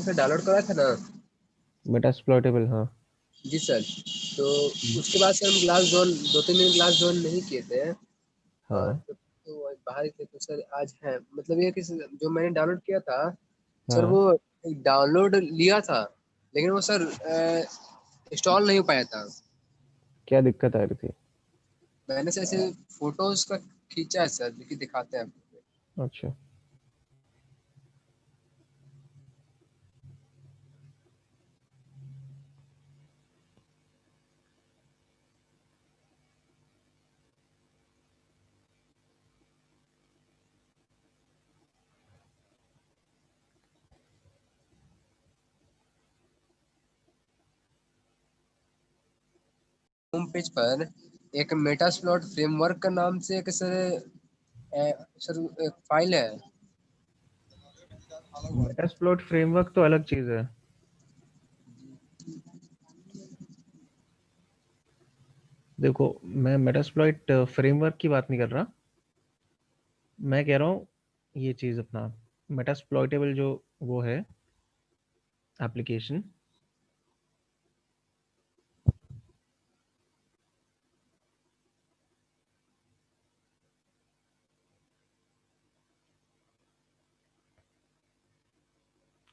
से डाउनलोड करा था ना। मेटास्प्लॉइटेबल, हाँ। जी सर। तो उसके बाद से हम क्लास ज्वाइन 2-3 दिन क्लास ज्वाइन नहीं किए थे। हाँ तो बाहर ही थे तो सर आज है मतलब ये कि जो मैंने डाउनलोड किया था सर हाँ। वो डाउनलोड लिया था लेकिन वो सर इंस्टॉल नहीं हो पाया था। क्या दिक्कत आ रही थी? मैंने से ऐसे फोटोज का खींचा है सर, देखिए दिखाते हैं आपको। अच्छा। होम पेज पर एक मेटास्प्लॉट फ्रेमवर्क का नाम से एक सर सर एक फाइल है। मेटास्प्लॉइट फ्रेमवर्क तो अलग चीज है। देखो, मैं मेटास्प्लॉइट फ्रेमवर्क की बात नहीं कर रहा। मैं कह रहा हूँ ये चीज अपना मेटास्प्लॉइटेबल जो वो है एप्लीकेशन।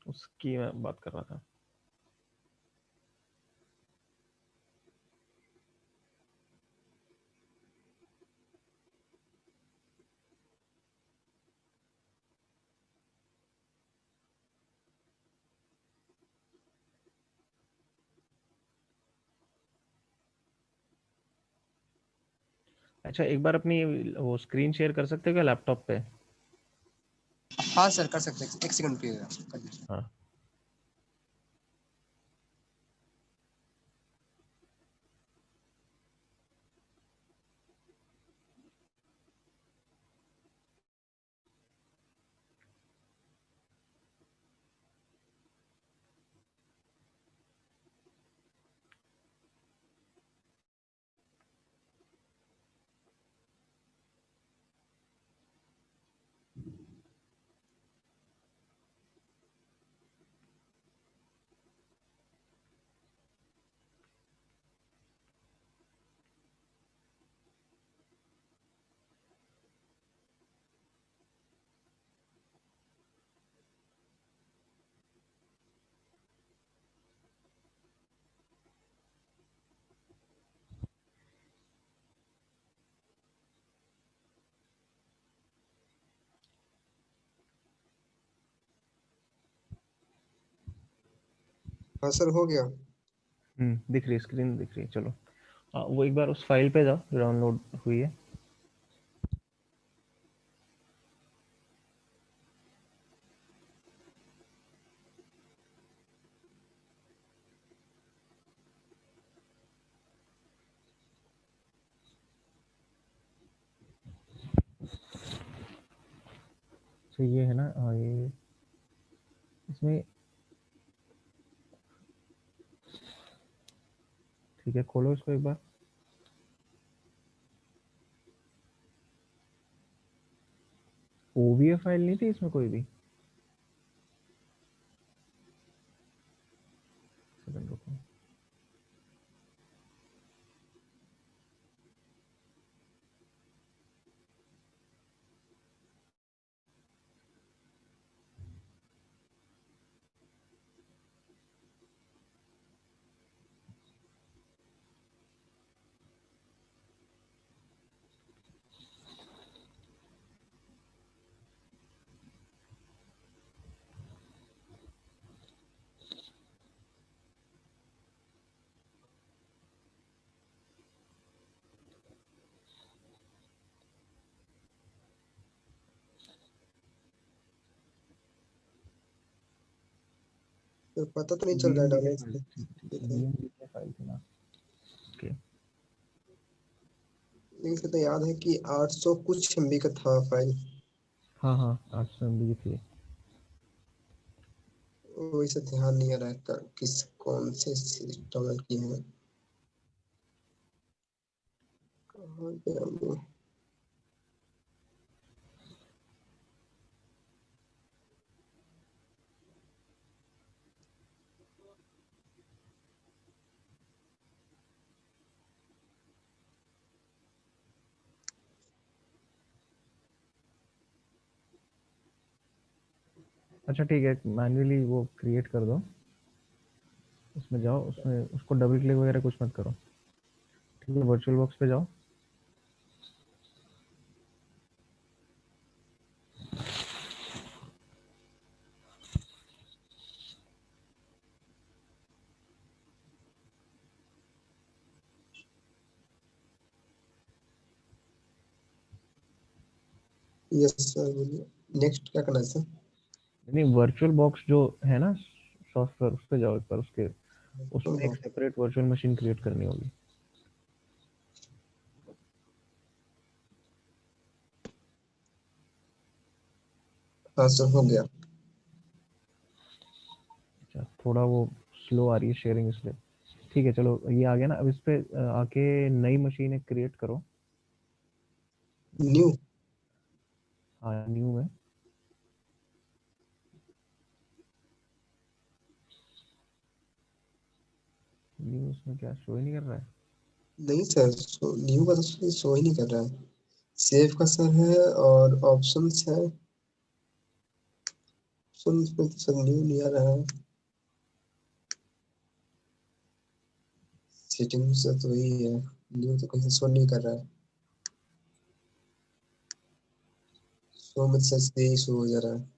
उसकी मैं बात कर रहा था। अच्छा, एक बार अपनी वो स्क्रीन शेयर कर सकते हो क्या लैपटॉप पे? हाँ सर कर सकते हैं, 1 सेकंड रुकिएगा, कर दीजिए। हाँ। हाँ सर हो गया। दिख रही, स्क्रीन दिख रही है, चलो। वो एक बार उस फाइल पे जाओ जो डाउनलोड हुई है। तो ये है ना, ये इसमें, ठीक है, खोलो इसको एक बार। ओवीए फाइल नहीं थी इसमें कोई भी? सेकंड रुको। तो पता तो नहीं चल रहा है वीएमडी फाइल डायरेक्ट। थी, ठीक है, वीएमडी फाइल थी ना। ओके। लेकिन तो याद है कि 800 कुछ एमबी का था फाइल। हाँ हाँ, 800 MB की थी। वैसे ध्यान नहीं आ रहा है किस कौन से डाउनलोड किए हैं। कहाँ गया वो? अच्छा ठीक है, मैन्युअली वो क्रिएट कर दो। उसमें जाओ, उसमें उसको डबल क्लिक वगैरह कुछ मत करो। ठीक है, वर्चुअल बॉक्स पे जाओ। यस सर बोलिए। नेक्स्ट क्या करना है सर? नहीं, वर्चुअल बॉक्स जो है ना सॉफ्टवेयर, उस पे जाओ एक बार। उसके उसमें एक हाँ सेपरेट वर्चुअल मशीन क्रिएट करनी होगी। हाँ सर हो गया। अच्छा, थोड़ा वो स्लो आ रही है शेयरिंग इसलिए। ठीक है चलो, ये आ गया ना। अब इस पे आके नई मशीन एक क्रिएट करो। न्यू। हाँ, न्यू में। न्यू उसमें क्या शो ही नहीं कर रहा है? नहीं सर, न्यू का तो शो ही नहीं कर रहा है। सेव का सर है और ऑप्शंस है। ऑप्शंस में तो सर न्यू नहीं आ रहा है। सेटिंग्स तो वही है। न्यू तो कहीं से शो नहीं कर रहा है। शो में सर से ही शो हो जा रहा है।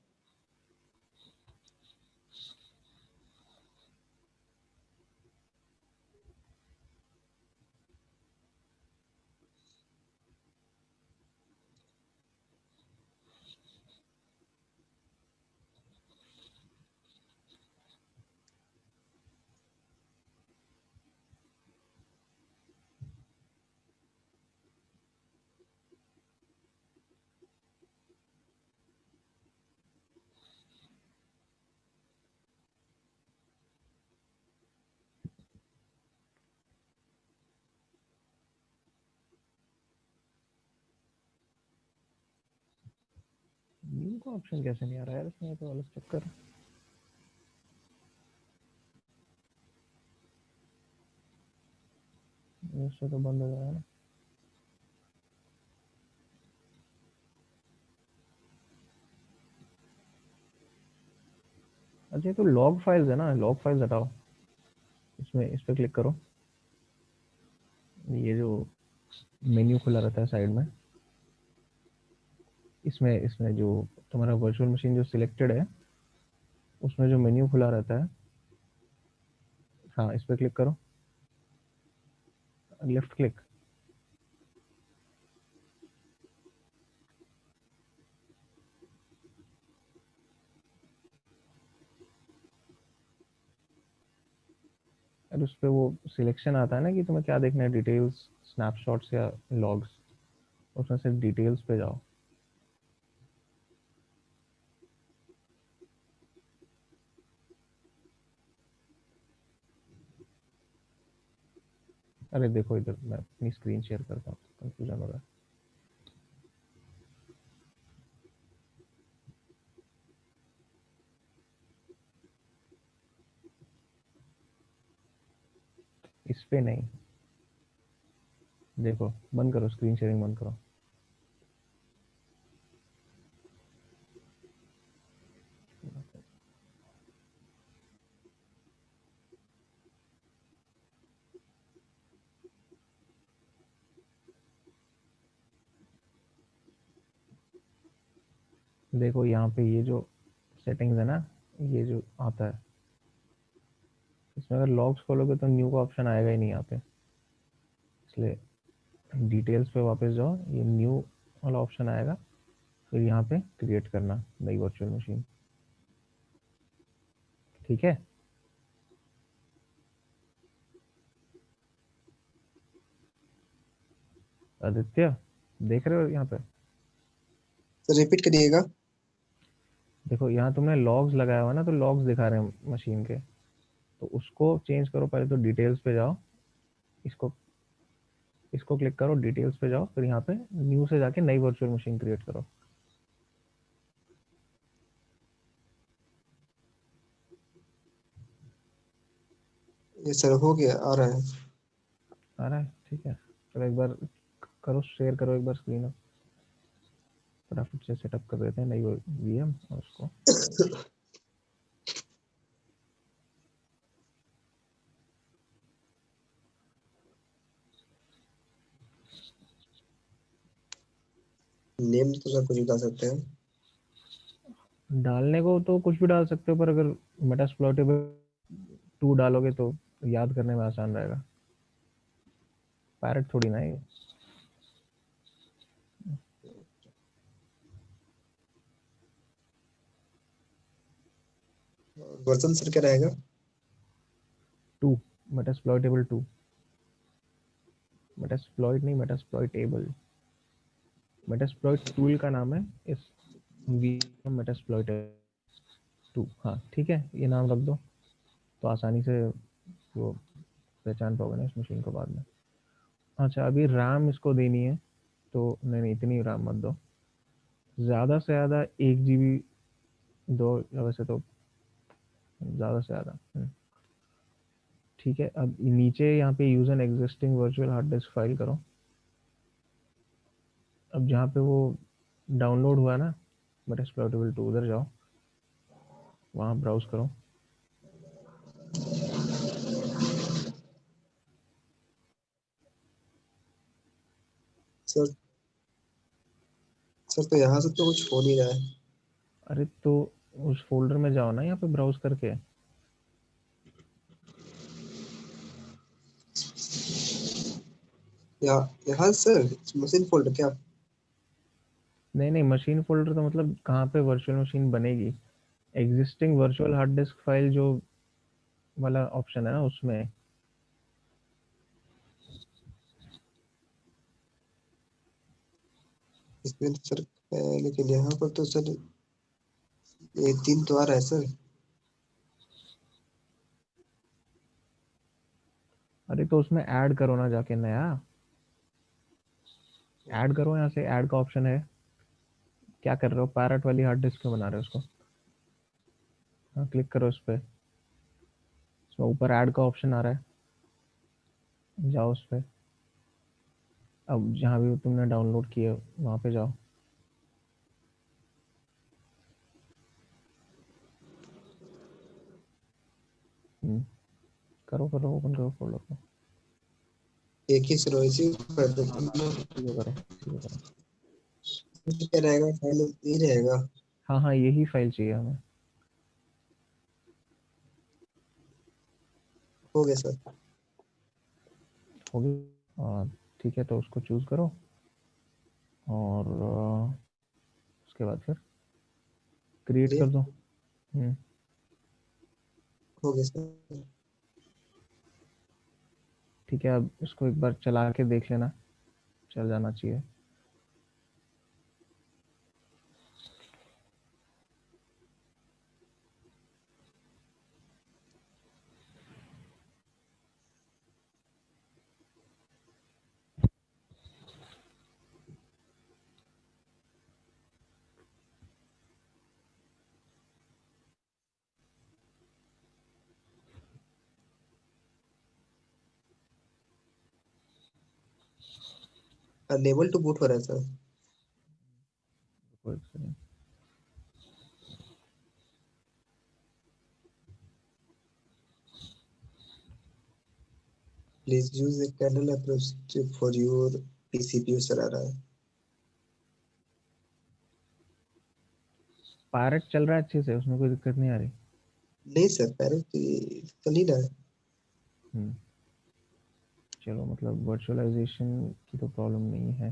न्यू का ऑप्शन कैसे नहीं आ रहा है यार इसमें? तो अलग चक्कर है। इससे तो बंद हो जाएगा ना। अच्छा, ये तो लॉग फाइल्स है ना, लॉग फाइल्स हटाओ। इसमें इस पे क्लिक करो। ये जो मेन्यू खुला रहता है साइड में, इसमें इसमें जो तुम्हारा वर्चुअल मशीन जो सिलेक्टेड है, उसमें जो मेन्यू खुला रहता है, हाँ इस पे क्लिक करो। Left click. और उस पे वो सिलेक्शन आता है ना कि तुम्हें क्या देखना है, डिटेल्स, स्नैपशॉट्स या लॉग्स। उसमें से डिटेल्स पे जाओ। अरे देखो इधर, मैं अपनी स्क्रीन शेयर करता हूँ, कंफ्यूजन हो रहा है। इस पे नहीं, देखो बंद करो, स्क्रीन शेयरिंग बंद करो। देखो यहाँ पे ये जो सेटिंग्स है ना, ये जो आता है, इसमें अगर लॉग्स खोलोगे तो न्यू का ऑप्शन आएगा ही नहीं यहाँ पे। इसलिए डिटेल्स पे वापस जाओ, ये न्यू वाला ऑप्शन आएगा, फिर यहाँ पे क्रिएट करना नई वर्चुअल मशीन। ठीक है। आदित्य, देख रहे हो यहाँ पे? सर रिपीट करिएगा। देखो यहाँ तुमने लॉग्स लगाया हुआ ना, तो लॉग्स दिखा रहे हैं मशीन के। तो उसको चेंज करो, पहले तो डिटेल्स पे जाओ। इसको इसको क्लिक करो, डिटेल्स पे जाओ, फिर यहाँ पे न्यू से जाके नई वर्चुअल मशीन क्रिएट करो। ये सर हो गया, आ रहा है। आ रहा है? ठीक है, चलो एक बार करो, शेयर करो एक बार स्क्रीन अब। फटाफट से सेटअप कर देते हैं नई वीएम और उसको। नेम तो सर कुछ भी डाल सकते हैं। डालने को तो कुछ भी डाल सकते हो, पर अगर मेटास्प्लॉइटेबल 2 डालोगे तो याद करने में आसान रहेगा। पैरेट थोड़ी ना है ये। वर्जन सर क्या रहेगा? 2, मेटास्प्लॉइटेबल 2। मेटास्प्लॉइट नहीं, मेटास्प्लॉइटेबल। मेटास्प्लॉइट टूल का नाम है इस मेटास्प्लॉइटेबल 2। हाँ ठीक है, ये नाम रख दो तो आसानी से वो पहचान पाओगे ना इस मशीन को बाद में। अच्छा, अभी रैम इसको देनी है तो नहीं, इतनी रैम मत दो। ज़्यादा से ज़्यादा 1 GB दो, या वैसे तो ज़्यादा से ज़्यादा। ठीक है, अब नीचे यहाँ पे use an existing virtual hard disk file करो। अब जहाँ पे वो डाउनलोड हुआ ना मेटास्प्लॉइटेबल 2, उधर जाओ, वहाँ ब्राउज करो। सर सर तो यहाँ से तो कुछ हो नहीं रहा है। अरे तो उस फोल्डर में जाओ ना, यहाँ पे ब्राउज करके। यहाँ यहाँ सर मशीन फोल्डर क्या? नहीं नहीं, मशीन फोल्डर तो मतलब कहाँ पे वर्चुअल मशीन बनेगी। Existing virtual hard disk file जो वाला ऑप्शन है ना, उसमें। इसमें तो सर लेकिन यहाँ पर तो सर ये 3 तो आ रहा है सर। अरे तो उसमें ऐड करो ना जाके नया। ऐड करो, यहाँ से ऐड का ऑप्शन है। क्या कर रहे हो, पैरेट वाली हार्ड डिस्क क्यों बना रहे हो उसको? हाँ, क्लिक करो इस पे। इसमें ऊपर ऐड का ऑप्शन आ रहा है, जाओ उस पे। अब जहाँ भी तुमने डाउनलोड किया वहाँ पे जाओ। करो करो, ओपन करो फोल्डर को। एक ही सर इसी पर तो हाँ हाँ, इसी को करो, इसी को करो। क्या रहेगा, फाइल ये रहेगा। हाँ हाँ, यही फाइल चाहिए हमें। हो गया सर। होगी। ठीक है, तो उसको चूज़ करो और उसके बाद फिर क्रिएट कर क्रिएट दो। हम्म, हो गया सर। ठीक है, अब इसको एक बार चला के देख लेना, चल जाना चाहिए। अनेबल टू बूट हो रहा है सर। कोई नहीं। Please use the kernel approach for your PCPU sir आ रहा है। पायरेट चल रहा है अच्छे से, उसमें कोई दिक्कत नहीं आ रही। नहीं सर, पैरेट चल ही रहा है। हम्म, चलो, मतलब वर्चुअलाइजेशन की तो प्रॉब्लम नहीं है।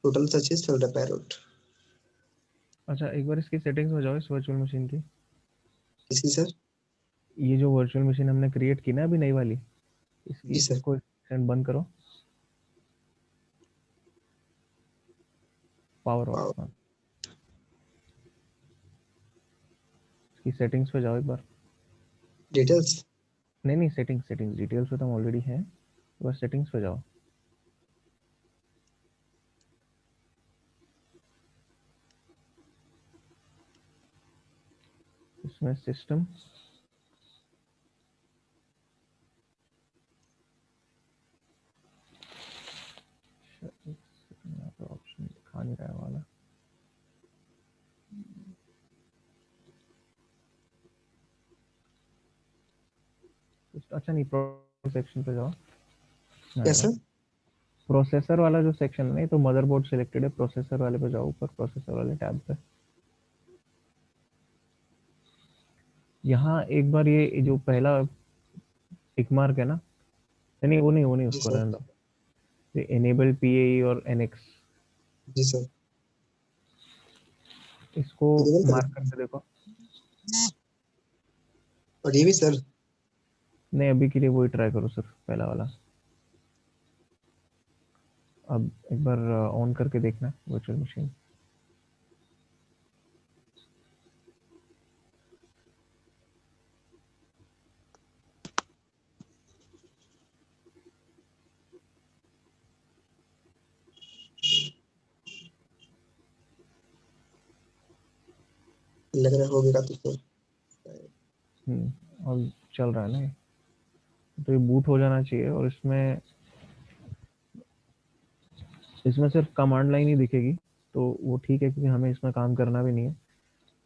टोटल सक्सेस चल रहा है पैरेट। अच्छा, एक बार इसकी सेटिंग्स में जाओ, इस वर्चुअल मशीन की। किसी सर? ये जो वर्चुअल मशीन हमने क्रिएट की ना अभी नई वाली, जी इसकी सर। इसको बंद करो। पावर ऑफ, हाँ। इसकी सेटिंग्स पे जाओ एक बार। डिटेल्स। नहीं नहीं, सेटिंग्स सेटिंग्स, डिटेल्स पे तो हम ऑलरेडी हैं। बस सेटिंग्स पे जाओ। इसमें सिस्टम, यहाँ पे ऑप्शन दिखा नहीं रहा है वाला। अच्छा नहीं, प्रोटेक्शन पे जाओ, इसमें क्या आएगा। सर? प्रोसेसर वाला जो सेक्शन है ना, ये तो मदरबोर्ड सिलेक्टेड है, प्रोसेसर वाले पे जाओ, ऊपर प्रोसेसर वाले टैब पे। यहाँ एक बार ये जो पहला टिक मार्क है ना, नहीं वो नहीं जी उसको सर। रहने दो, ये एनेबल पीएई और एनएक्स, जी सर। इसको इनेबल कर मार्क दो। करके देखो। और ये भी सर। नहीं, अभी के लिए वही ट्राई करो सिर्फ पहला वाला। अब एक बार ऑन करके देखना वर्चुअल मशीन। लग रहा है हो गया तो सर। और चल रहा है ना ये, तो ये बूट हो जाना चाहिए। और इसमें सिर्फ कमांड लाइन ही दिखेगी, तो वो ठीक है, क्योंकि हमें इसमें काम करना भी नहीं है।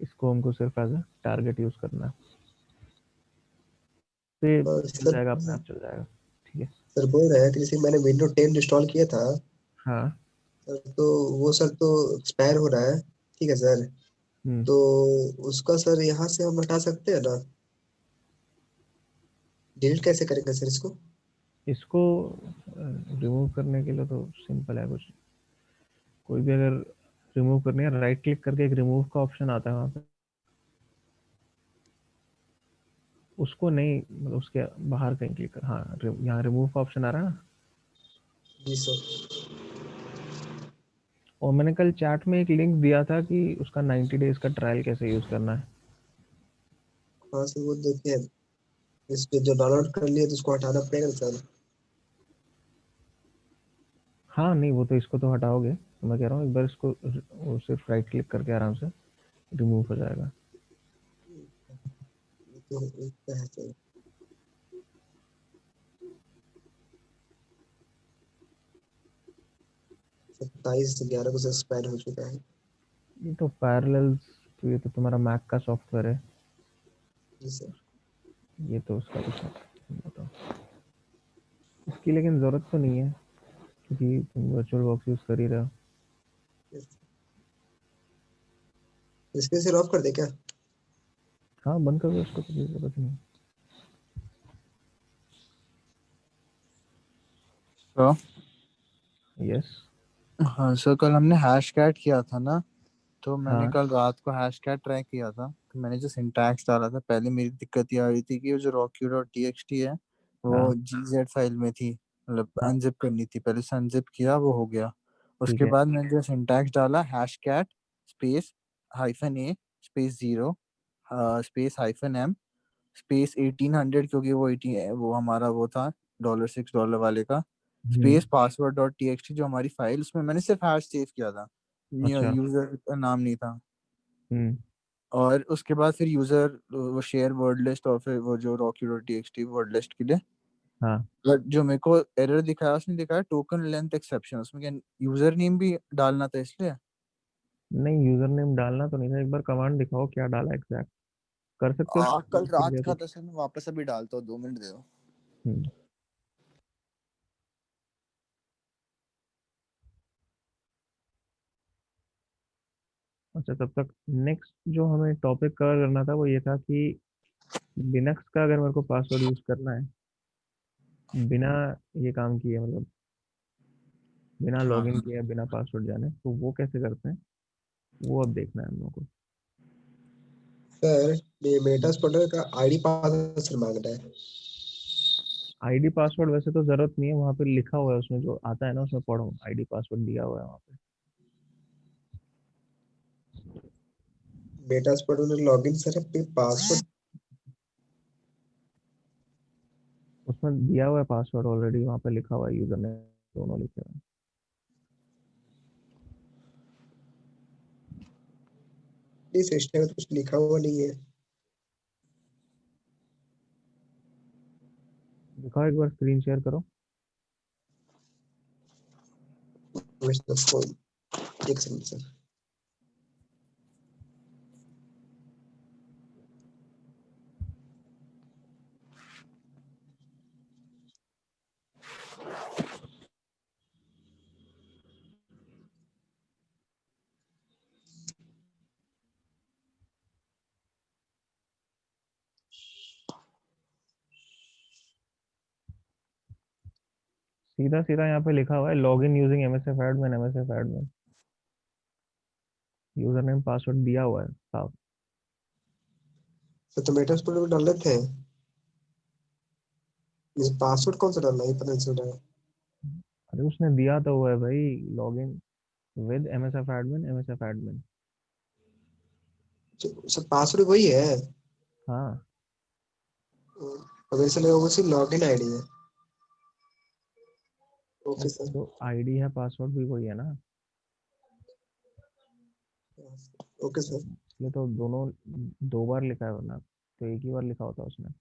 इसको हमको सिर्फ एज अ टारगेट यूज करना है, तो ये और चल सर, जाएगा, अपने आप चल जाएगा। ठीक है। सर बोल रहे हैं कि जैसे मैंने विंडो 10 इंस्टॉल किया था हाँ। सर, तो वो सर तो एक्सपायर हो रहा है। ठीक है सर। हम्म तो उसका सर यहाँ से हम हटा सकते हैं ना? डिलीट कैसे करेंगे सर इसको? इसको रिमूव करने के लिए तो सिंपल है कुछ। कोई भी अगर रिमूव करनी है, राइट क्लिक करके एक रिमूव का ऑप्शन आता है वहाँ पे, उसको नहीं, मतलब उसके बाहर कहीं क्लिक कर, हाँ यहाँ रिमूव का ऑप्शन आ रहा है ना। जी सर। और मैंने कल चैट में एक लिंक दिया था कि उसका 90 डेज का ट्रायल कैसे यूज करना है। हाँ सर, वो देखिए, इसको जो डाउनलोड कर लिया तो उसको हटाना पड़ेगा ना सर? हाँ नहीं, वो तो इसको तो हटाओगे, तो मैं कह रहा हूँ एक बार इसको वो सिर्फ राइट क्लिक करके आराम से रिमूव हो जाएगा। ये तो इतना है सर। 27/11 को सर एक्सपायर हो चुका है। ये तो पैरेलल्स, तो ये तो तुम्हारा मैक का सॉफ्टवेयर है, जी सर। ये तो उसका कुछ नहीं, बताओ। इसकी लेकिन ज़रूरत तो नहीं है, क्योंकि तुम वर्चुअल बॉक्स यूज़ कर ही रहे हो। Yes, इसके सर ऑफ कर दे क्या? हाँ, बंद कर दो इसको, तो कोई ज़रूरत नहीं। तो यस। हाँ सर, कल हमने हैश कैट किया था ना, तो मैंने हाँ कल रात को हैश कैट ट्राई किया था। तो मैंने जो सिंटैक्स डाला था, पहले मेरी दिक्कत ये आ रही थी कि वो जो rocky.txt है हाँ। वो gz फाइल में थी, मतलब हाँ अनजिप करनी थी। पहले से अनजिप किया, वो हो गया। ठीक उसके है। बाद मैंने जो सिंटैक्स डाला, hash cat space -a space 0 space -m space 1800, क्योंकि वो 18 है, वो हमारा वो था $6 वाले का, स्पेस पासवर्ड डॉट टीएक्सटी जो हमारी फाइल, उसमें मैंने सिर्फ हैश सेव किया था, अच्छा। यूजर का नाम नहीं था। हम्म और उसके बाद फिर यूजर वो शेयर वर्ड लिस्ट, और फिर वो जो Rocky dot TXT word list के लिए, हाँ। बट जो मेरे को एरर दिखाया, उसने दिखाया टोकन लेंथ एक्सेप्शन। उसमें क्या यूजर नेम भी डालना था इसलिए। नहीं, यूजर नेम डालना तो नहीं था, एक बार कमांड दिखाओ क्या डाला एग्जैक्ट, कर सकते हो कल के रात लिए का कुछ। था सर, मैं वापस अभी डालता हूँ, 2 मिनट दे दो। हम्म अच्छा, तब तक नेक्स्ट जो हमें टॉपिक कवर करना था वो ये था कि लिनक्स का अगर मेरे को पासवर्ड यूज करना है बिना ये काम किए, मतलब बिना हाँ लॉगिन किए, बिना पासवर्ड जाने, तो वो कैसे करते हैं, वो अब देखना है हम लोग को। सर, ये मेटास्प्लोइटर का आईडी पासवर्ड सर मांग रहा है। आईडी पासवर्ड वैसे तो जरूरत नहीं है, वहाँ पे लिखा हुआ है, उसमें जो आता है ना उसमें पढ़ो, आईडी पासवर्ड दिया हुआ है वहाँ पे। मेटास्प्लोइटर में लॉगिन सर है, पासवर्ड। उसमें दिया हुआ है पासवर्ड ऑलरेडी, वहाँ पे लिखा हुआ है, यूजर ने दोनों लिखे हुए हैं। इस सिस्टम में तो कुछ लिखा हुआ नहीं है। दिखाओ एक बार, स्क्रीन शेयर करो। मिस्टर फोन, एक सेकंड सर। सीधा सीधा यहाँ पे लिखा हुआ है log in using MSF admin, MSF admin, user name password दिया हुआ है साफ। तो मेटास्प्लॉइट में डाल लेते हैं। इस पासवर्ड कौन सा डालना है, ये पता नहीं चल रहा है। अरे उसने दिया तो हुआ है भाई, log in with MSF admin, MSF admin. Sir password वही है। हाँ अब ऐसा लगा वो सिर्फ लॉगिन आईडी है। Okay sir. तो आईडी है, पासवर्ड भी वही है ना, ओके सर। इसलिए तो दोनों दो बार लिखा है, वरना तो एक ही बार लिखा होता उसने।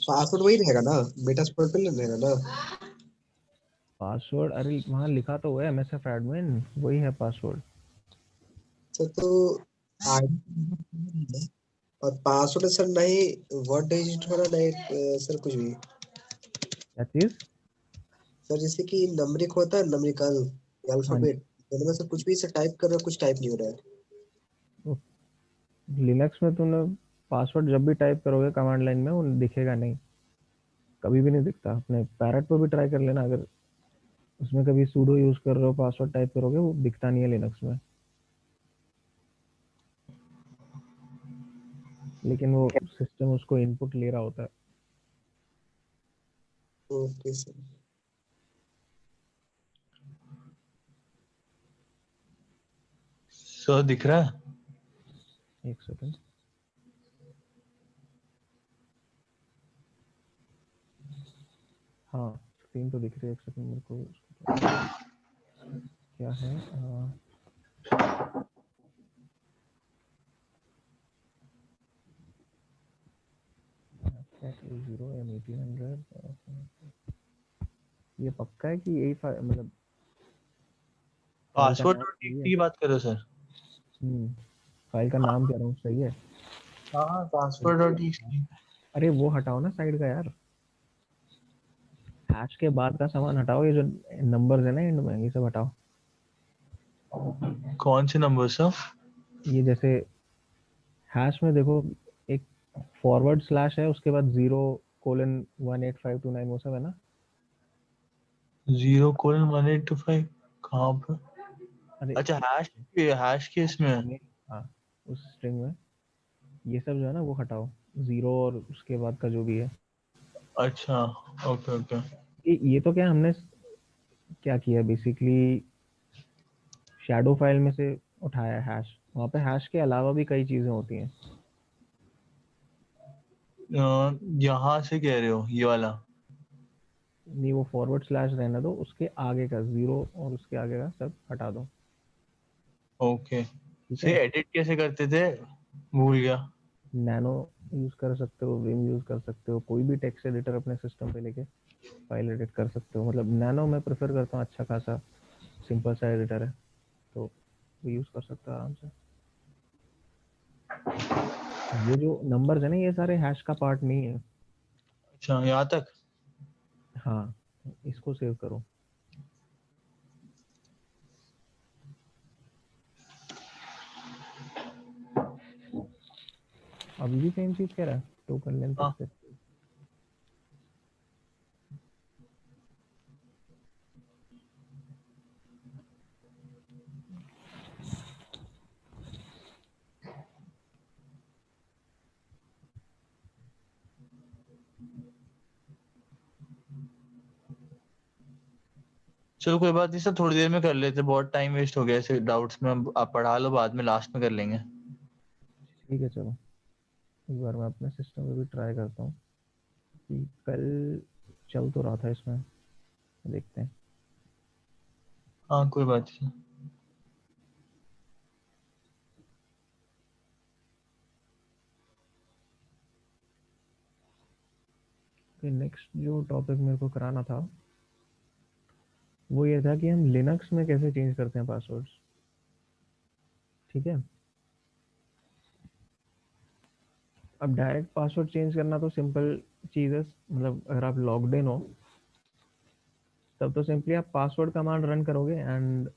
पासवर्ड वही रहेगा ना, मेटास्प्लॉइट पे नहीं रहेगा ना। पासवर्ड अरे वहाँ लिखा तो हुआ है MSF एडमिन, वही है पासवर्ड। सर तो आईडी और पासवर्ड सर नहीं वर्ड डिजिट वाला नहीं, सर कुछ भी। क्या चीज? सर जैसे कि नंबरिक होता है, नंबरिकल हाँ जी। अल्फाबेट, दोनों में से कुछ भी से टाइप कर रहा है, कुछ टाइप नहीं हो रहा है। लिनक्स में तूने पासवर्ड जब भी टाइप करोगे कमांड लाइन में, वो दिखेगा नहीं, कभी भी नहीं दिखता। अपने पैरेट पे भी ट्राई कर लेना, अगर उसमें कभी सूडो यूज कर रहे हो, पासवर्ड टाइप करोगे, वो दिखता नहीं है लिनक्स में। लेकिन वो सिस्टम उसको इनपुट ले रहा होता है। Okay sir. सर दिख रहा है? एक सेकंड। हाँ स्क्रीन तो दिख रही है, एक सेकंड मेरे को क्या है Cat 0 M1800। ये पक्का है कि यही मतलब फाइल का पासवर्ड नाम और सही है? की बात कर रहे हो सर? फाइल का नाम कह रहा हूँ, सही है? हाँ पासवर्ड और अरे वो हटाओ ना साइड का यार, हैश के बाद का सामान हटाओ, ये जो नंबर्स है ना एंड में, ये सब हटाओ। कौन से नंबर सर? ये जैसे हैश में देखो, एक फॉरवर्ड स्लैश है, उसके बाद 0:18529, वो सब है ना। 0:1825 कहाँ पर? अरे अच्छा हैश के इसमें। में, हाँ उस स्ट्रिंग में ये सब जो है ना वो हटाओ, 0 और उसके बाद का जो भी है। अच्छा ओके ओके। ये तो क्या हमने क्या किया बेसिकली, शैडो फाइल में से उठाया हैश। वहाँ पे हैश के अलावा भी कई चीजें होती हैं। यहाँ से कह रहे हो ये वाला? नहीं, वो फॉरवर्ड स्लैश रहने दो, उसके आगे का 0 और उसके आगे का सब हटा दो। ओके। ठीक से है, एडिट कैसे करते थे, भूल गया। नैनो यूज कर सकते हो, विम यूज कर सकते हो, कोई भी टेक्स्ट एडिटर अपने सिस्टम पे लेके फाइल एडिट कर सकते हो। मतलब नैनो मैं प्रेफर करता हूँ, अच्छा खासा सिंपल सा एडिटर है, तो वो यूज कर सकते हो आराम से। ये जो नंबर्स है ना, ये सारे हैश का पार्ट नहीं है। अच्छा यहाँ तक? हाँ, इसको सेव करो। अभी भी सेम चीज कह रहा है, टोकन लेंथ हाँ एक्सेस। चलो कोई बात नहीं सर, थोड़ी देर में कर लेते, बहुत टाइम वेस्ट हो गया ऐसे डाउट्स में। आप पढ़ा लो, बाद में लास्ट में कर लेंगे। ठीक है चलो, एक बार मैं अपने सिस्टम पे भी ट्राई करता हूँ कि कल चल तो रहा था इसमें, देखते हैं। हाँ कोई बात नहीं। नेक्स्ट जो टॉपिक मेरे को कराना था वो ये था कि हम लिनक्स में कैसे चेंज करते हैं पासवर्ड्स। ठीक है, अब डायरेक्ट पासवर्ड चेंज करना तो सिंपल चीज़ है, मतलब अगर आप लॉग्ड इन हो तब तो सिंपली आप पासवर्ड कमांड रन करोगे एंड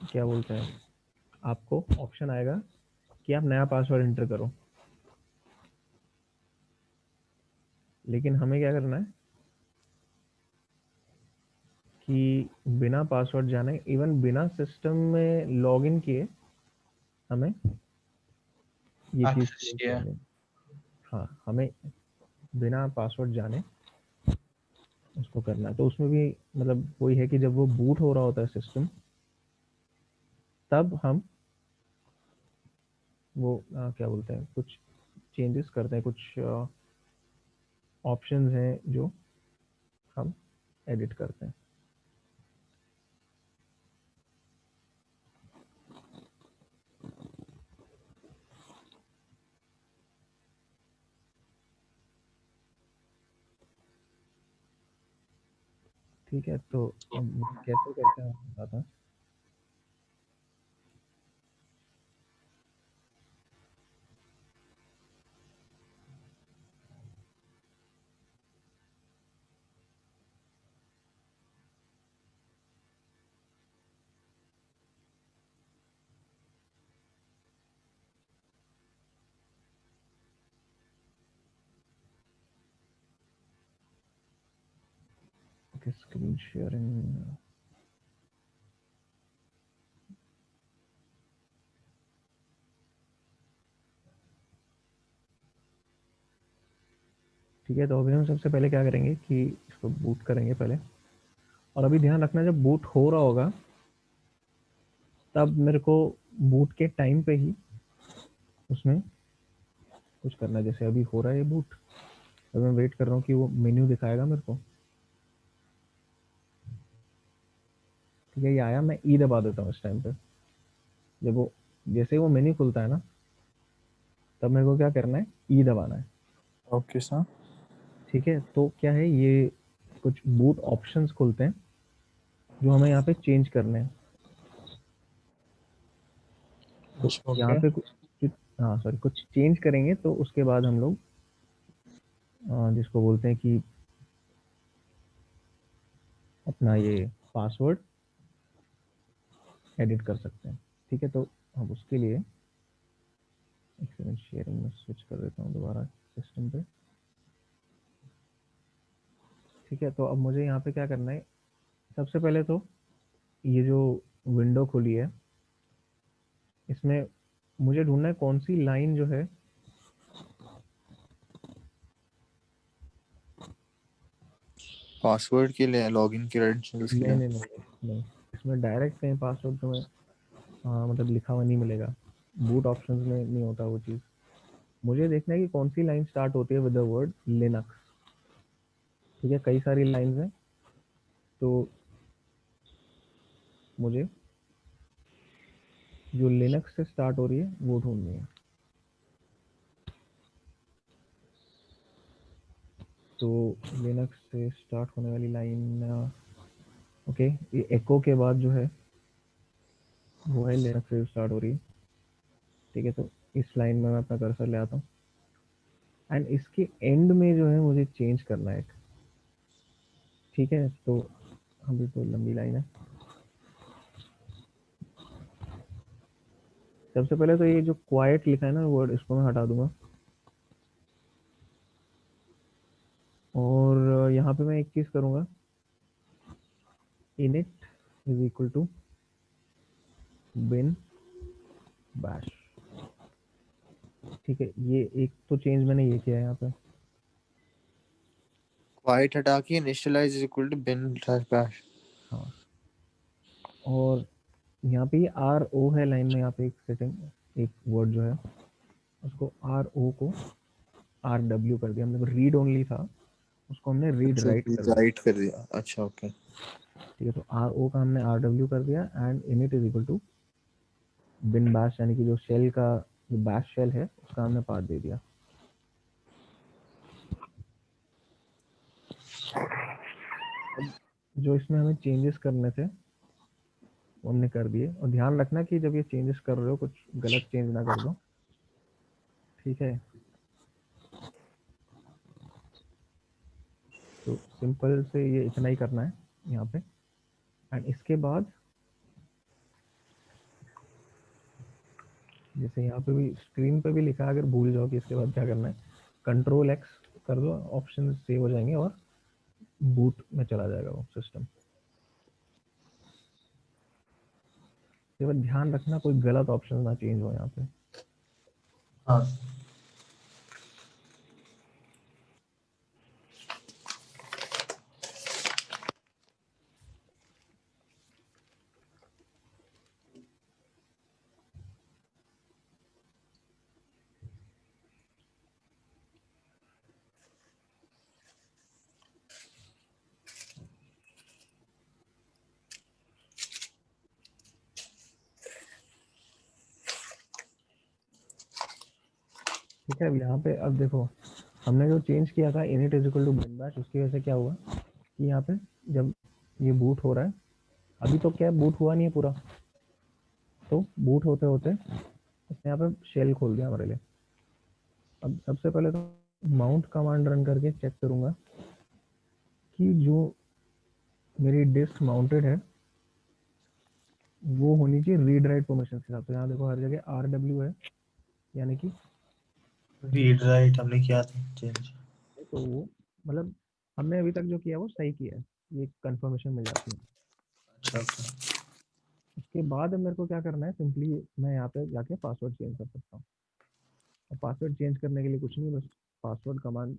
क्या बोलते हैं, आपको ऑप्शन आएगा कि आप नया पासवर्ड एंटर करो। लेकिन हमें क्या करना है कि बिना पासवर्ड जाने, इवन बिना सिस्टम में लॉगिन किए, हमें ये चीज़ एक्सेस चेंज किया है। करनी है। हाँ, हमें बिना पासवर्ड जाने उसको करना है। तो उसमें भी मतलब वही है कि जब वो बूट हो रहा होता है सिस्टम, तब हम वो क्या बोलते हैं, कुछ चेंजेस करते हैं, कुछ ऑप्शंस हैं जो हम एडिट करते हैं। ठीक है, तो अब कैसे करते हैं मैं बताता हूँ। Okay, screen sharing. ठीक है, तो अभी हम सबसे पहले क्या करेंगे कि इसको बूट करेंगे पहले। और अभी ध्यान रखना, जब बूट हो रहा होगा तब मेरे को बूट के टाइम पे ही उसमें कुछ करना है। जैसे अभी हो रहा है ये बूट, अभी मैं वेट कर रहा हूँ कि वो मेन्यू दिखाएगा मेरे को। ठीक है, ये आया, मैं ई दबा देता हूँ इस टाइम पे। जब वो जैसे ही वो मेन्यू खुलता है ना, तब मेरे को क्या करना है, ई दबाना है। Okay sir. ठीक है, तो क्या है, ये कुछ बूट ऑप्शंस खुलते हैं जो हमें यहाँ पे चेंज करने हैं। तो यहाँ ओके। पे हाँ सॉरी, कुछ चेंज करेंगे तो उसके बाद हम लोग जिसको बोलते हैं कि अपना ये पासवर्ड एडिट कर सकते हैं। ठीक है, तो हम उसके लिए एक सेकंड, शेयरिंग में स्विच कर देता हूँ दोबारा सिस्टम पे। ठीक है, तो अब मुझे यहाँ पे क्या करना है, सबसे पहले तो ये जो विंडो खुली है इसमें मुझे ढूंढना है कौन सी लाइन जो है पासवर्ड के लिए, लॉगिन के क्रेडेंशियल्स के नहीं लिए। नहीं नहीं नहीं नहीं, इसमें डायरेक्ट कहीं पासवर्ड तुम्हें मतलब लिखा हुआ नहीं मिलेगा। बूट ऑप्शंस में नहीं होता वो चीज़। मुझे देखना है कि कौन सी लाइन स्टार्ट होती है विद द वर्ड लिनक्स। ठीक है, कई सारी लाइंस हैं, तो मुझे जो लिनक्स से स्टार्ट हो रही है वो ढूंढनी है। तो लिनक्स से स्टार्ट होने वाली लाइन, ओके, ये एको के बाद जो है वो है लिनक्स से स्टार्ट हो रही है। ठीक है, तो इस लाइन में मैं अपना कर्सर ले आता हूँ एंड इसके एंड में जो है मुझे चेंज करना है एक। ठीक है, तो अभी तो लंबी लाइन है। सबसे पहले तो ये जो क्वाइट लिखा है ना वर्ड, इसको मैं हटा दूंगा। और यहाँ पे मैं एक चीज़ करूँगा, init is equal to bin bash। ठीक है, ये एक तो चेंज मैंने ये किया है यहाँ पे। क्वाइट हटा के initialize is equal to bin slash bash. हाँ, और यहाँ पे ये आर ओ है लाइन में, यहाँ पे एक सेटिंग, एक वर्ड जो है उसको आर ओ को आर डब्ल्यू कर दिया हमने। रीड ओनली था, उसको हमने रीड राइट कर दिया। राइट कर दिया, अच्छा ओके। ठीक है, तो आर ओ का हमने आर डब्ल्यू कर दिया and init is equal to bin bash, यानी कि जो शेल का जो बैश शेल है उसका हमने पाथ दे दिया। अब जो इसमें हमें चेंजेस करने थे वो हमने कर दिए, और ध्यान रखना कि जब ये चेंजेस कर रहे हो कुछ गलत चेंज ना कर दो, ठीक है। तो सिंपल से ये इतना ही करना है यहाँ पे। एंड इसके बाद जैसे यहाँ पे भी स्क्रीन पे भी लिखा है, अगर भूल जाओ कि इसके बाद क्या करना है, कंट्रोल एक्स कर दो, ऑप्शन सेव हो जाएंगे और बूट में चला जाएगा वो सिस्टम। केवल ध्यान रखना कोई गलत ऑप्शन ना चेंज हो यहाँ पे। हाँ ठीक है। अब यहाँ पे अब देखो हमने जो चेंज किया था init is equal to bin bash, उसकी वजह से क्या हुआ कि यहाँ पे जब ये बूट हो रहा है, अभी तो क्या बूट हुआ नहीं है पूरा, तो बूट होते होते इसने यहाँ पे शेल खोल दिया हमारे लिए। अब सबसे पहले तो माउंट कमांड रन करके चेक करूंगा कि जो मेरी डिस्क माउंटेड है वो होनी चाहिए रीड राइट परमिशन के साथ। तो यहाँ देखो हर जगह RW है, यानी कि रीड राइट हमने किया था चेंज। तो वो मतलब हमने अभी तक जो किया वो सही किया है, ये कंफर्मेशन मिल जाती है। अच्छा अच्छा। उसके बाद अब मेरे को क्या करना है, सिंपली मैं यहाँ पे जाके पासवर्ड चेंज कर सकता हूँ। और पासवर्ड चेंज करने के लिए कुछ नहीं, बस पासवर्ड कमांड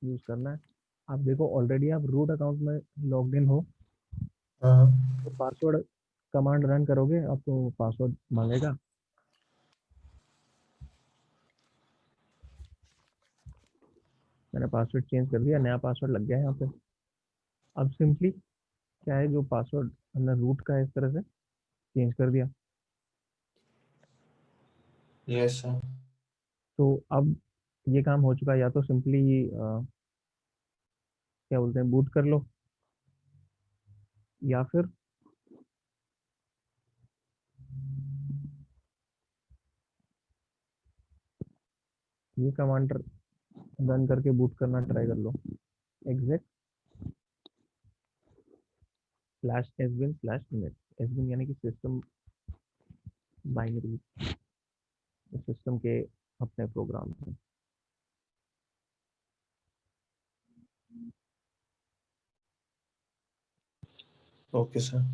यूज़ करना है। आप देखो ऑलरेडी आप रूट अकाउंट में लॉग्ड इन हो, हाँ तो पासवर्ड कमांड रन करोगे आपको पासवर्ड मांगेगा। मैंने पासवर्ड चेंज कर दिया, नया पासवर्ड लग गया है यहाँ पे। अब सिंपली क्या है, जो पासवर्ड हमने रूट का इस तरह से चेंज कर दिया, यस सर। तो अब ये काम हो चुका है। या तो सिंपली क्या बोलते हैं बूट कर लो, या फिर ये कमांड रन करके बूट करना ट्राई कर लो, exec /sbin/init। sbin यानी कि सिस्टम बाइनरी, सिस्टम के अपने प्रोग्राम हैं। Okay sir.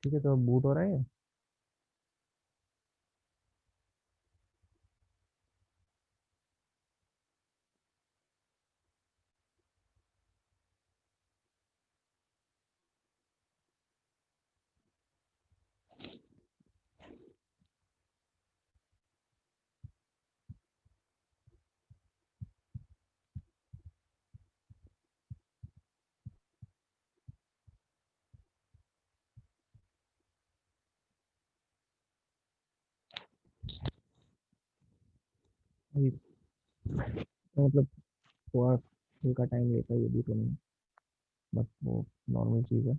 ठीक है, तो बूट हो रहा है। अभी तो मतलब थोड़ा हल्का टाइम लेता है ये बूट होने में, बट वो नॉर्मल चीज़ है।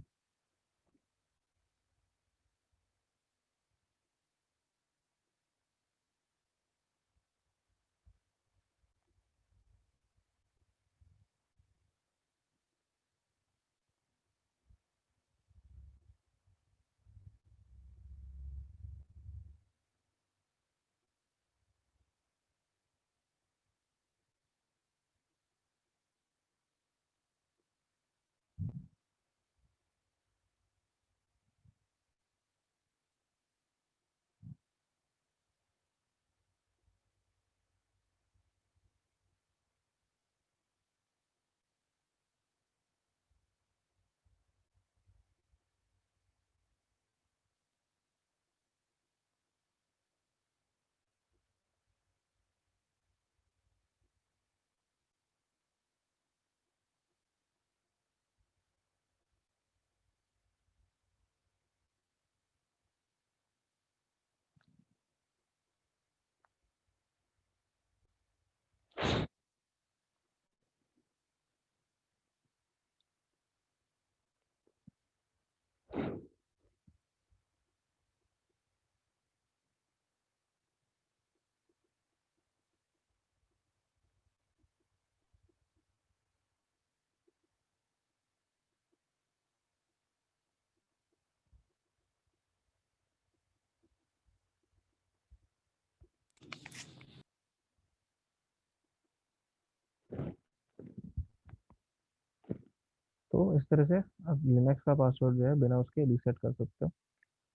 तो इस तरह से आप लिनक्स का पासवर्ड जो है बिना उसके रीसेट कर सकते हो।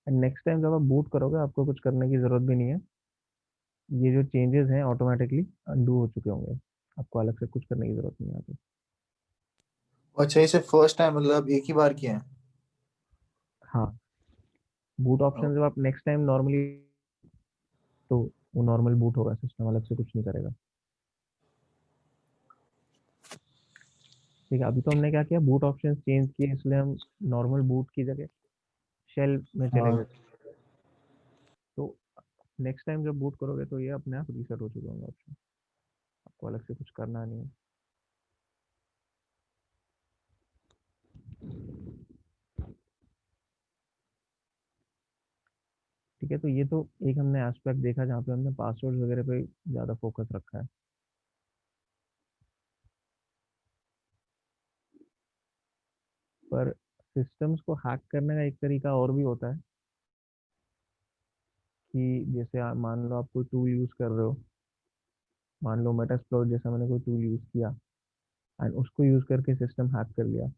एंड नेक्स्ट टाइम जब आप बूट करोगे आपको कुछ करने की ज़रूरत भी नहीं है, ये जो चेंजेस हैं ऑटोमेटिकली अंडू हो चुके होंगे, आपको अलग से कुछ करने की ज़रूरत नहीं आती। अच्छा, इसे फर्स्ट टाइम मतलब एक ही बार किया है? हाँ, बूट ऑप्शन जब आप नेक्स्ट टाइम नॉर्मली, तो वो नॉर्मल बूट होगा, सिस्टम अलग से कुछ नहीं करेगा। ठीक है, अभी तो हमने क्या किया, बूट ऑप्शन चेंज किए, इसलिए हम नॉर्मल बूट की जगह शेल में चले हाँ। गए। तो नेक्स्ट टाइम जब बूट करोगे तो ये अपने आप रीसेट हो चुके होंगे ऑप्शन, आपको अलग से कुछ करना नहीं है। ठीक है, तो ये तो एक हमने एस्पेक्ट देखा जहाँ पे हमने पासवर्ड वगैरह पे ज़्यादा फोकस रखा है। पर सिस्टम्स को हैक करने का एक तरीका और भी होता है कि जैसे मान लो आप कोई टूल यूज़ कर रहे हो, मान लो मेटास्प्लॉइट जैसा मैंने कोई टूल यूज़ किया एंड उसको यूज़ करके सिस्टम हैक कर लिया,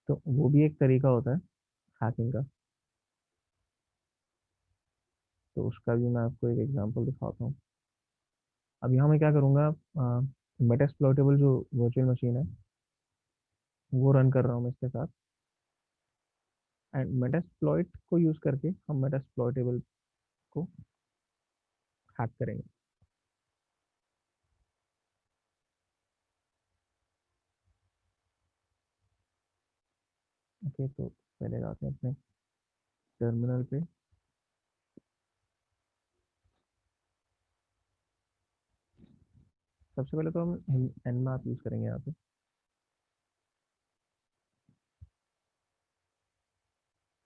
तो वो भी एक तरीका होता है हैकिंग का। तो उसका भी मैं आपको एक एग्जांपल दिखाता हूँ। अब यहाँ मैं क्या करूँगा, मेटास्प्लॉइटेबल जो वर्चुअल मशीन है वो रन कर रहा हूँ मैं इसके साथ, एंड मेटास्प्लॉइट को यूज़ करके हम मेटास्प्लॉइटेबल को हैक करेंगे। ओके, तो पहले जाते हैं अपने टर्मिनल पे। सबसे पहले तो हम nmap यूज़ करेंगे यहाँ पे।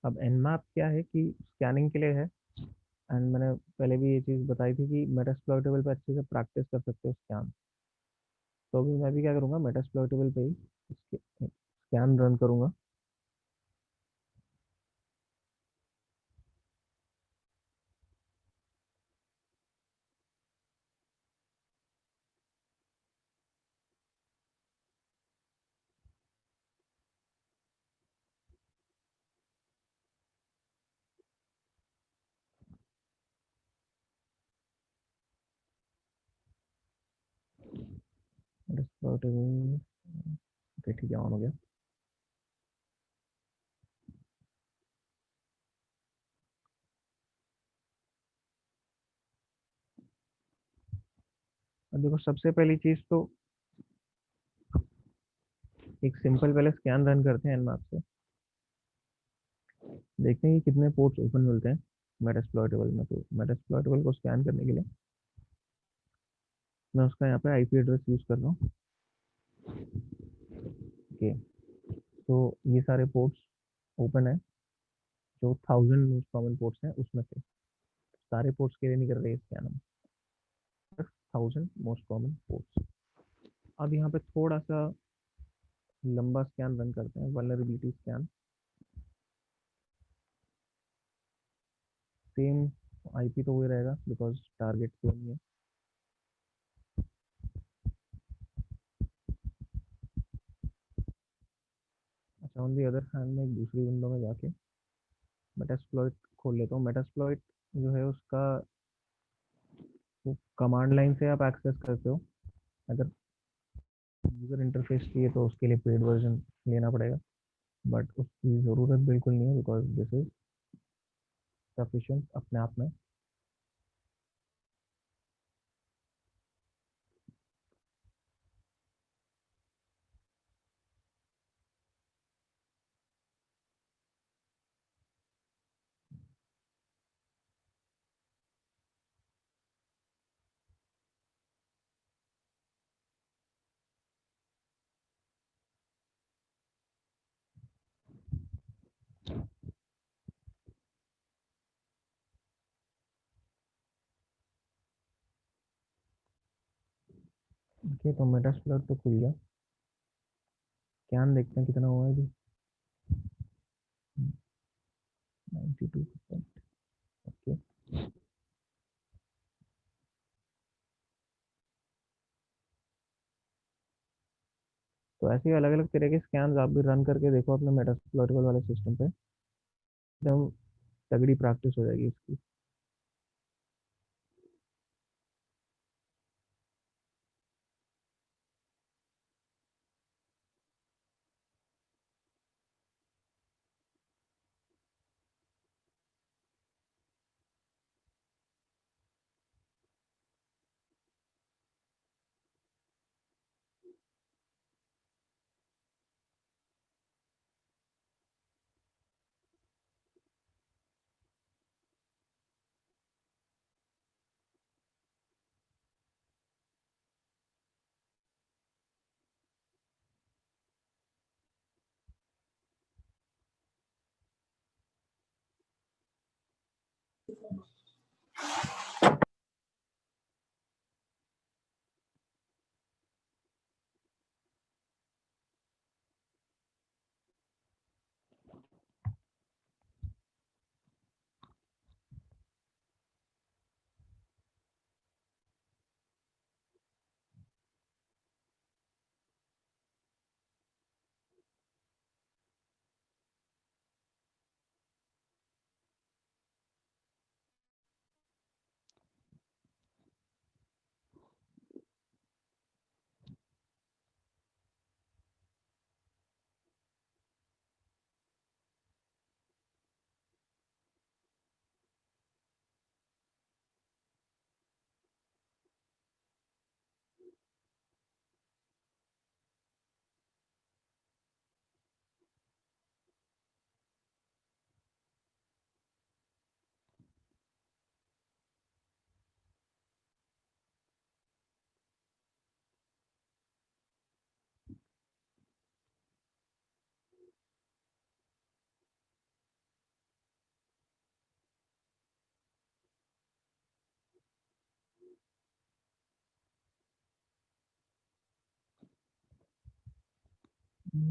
अब nmap क्या है कि स्कैनिंग के लिए है, एंड मैंने पहले भी ये चीज़ बताई थी कि मेटास्प्लॉइटेबल पे अच्छे से प्रैक्टिस कर सकते हो स्कैन। तो अभी मैं भी क्या करूँगा, मेटास्प्लॉइटेबल पे ही स्कैन रन करूँगा। मेटास्प्लॉइटेबल, ओके ठीक है, ऑन हो गया। अब देखो, सबसे पहली चीज़ तो एक सिंपल पहले स्कैन रन करते हैं nmap से, देखते हैं कि कितने पोर्ट्स ओपन मिलते हैं मेटास्प्लॉइटेबल में। तो मेटास्प्लॉइटेबल को स्कैन करने के लिए मैं उसका यहाँ पे आईपी एड्रेस यूज़ कर रहा हूँ। ओके, तो ये सारे पोर्ट्स ओपन है, जो 1000 मोस्ट कॉमन पोर्ट्स हैं उसमें से सारे पोर्ट्स के लिए नहीं कर रहे स्कैन हम, सिर्फ 1000 मोस्ट कॉमन पोर्ट्स। अब यहाँ पे थोड़ा सा लंबा स्कैन रन करते हैं, वल्नरेबिलिटी स्कैन। सेम आईपी तो वही रहेगा बिकॉज टारगेट सेम ही है। अच्छा, ऑन दी अदर हैंड में एक दूसरी विंडो में जाके मेटास्प्लॉइट खोल लेता हूँ। मेटास्प्लॉइट जो है उसका वो कमांड लाइन से आप एक्सेस करते हो। अगर यूज़र इंटरफेस चाहिए तो उसके लिए पेड वर्जन लेना पड़ेगा, बट उसकी ज़रूरत बिल्कुल नहीं है बिकॉज दिस इज सफिशिएंट अपने आप में। ओके, तो मेटास्प्लॉइट तो खुल गया, स्कैन देखते हैं कितना हुआ है अभी। 92%। ओके, तो ऐसे ही अलग अलग तरह के स्कैन्स आप भी रन करके देखो अपने मेटाप्लॉइटेबल वाले सिस्टम पे, एकदम तगड़ी प्रैक्टिस हो जाएगी इसकी।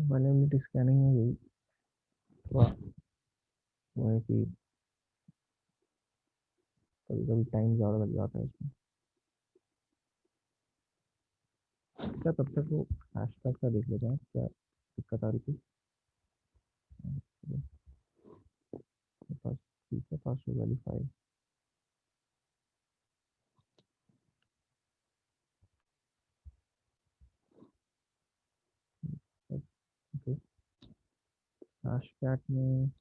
वॉल्यूमिट्री स्कैनिंग में यही थोड़ा वो है कि कभी कभी टाइम ज़्यादा लग जाता है इसमें। क्या तब तक वो हैशटैग का देख लेते हैं क्या दिक्कत आ रही थी। मेरे पास ठीक है, पासवर्ड वाली फाइल। ओके, हैशटैग में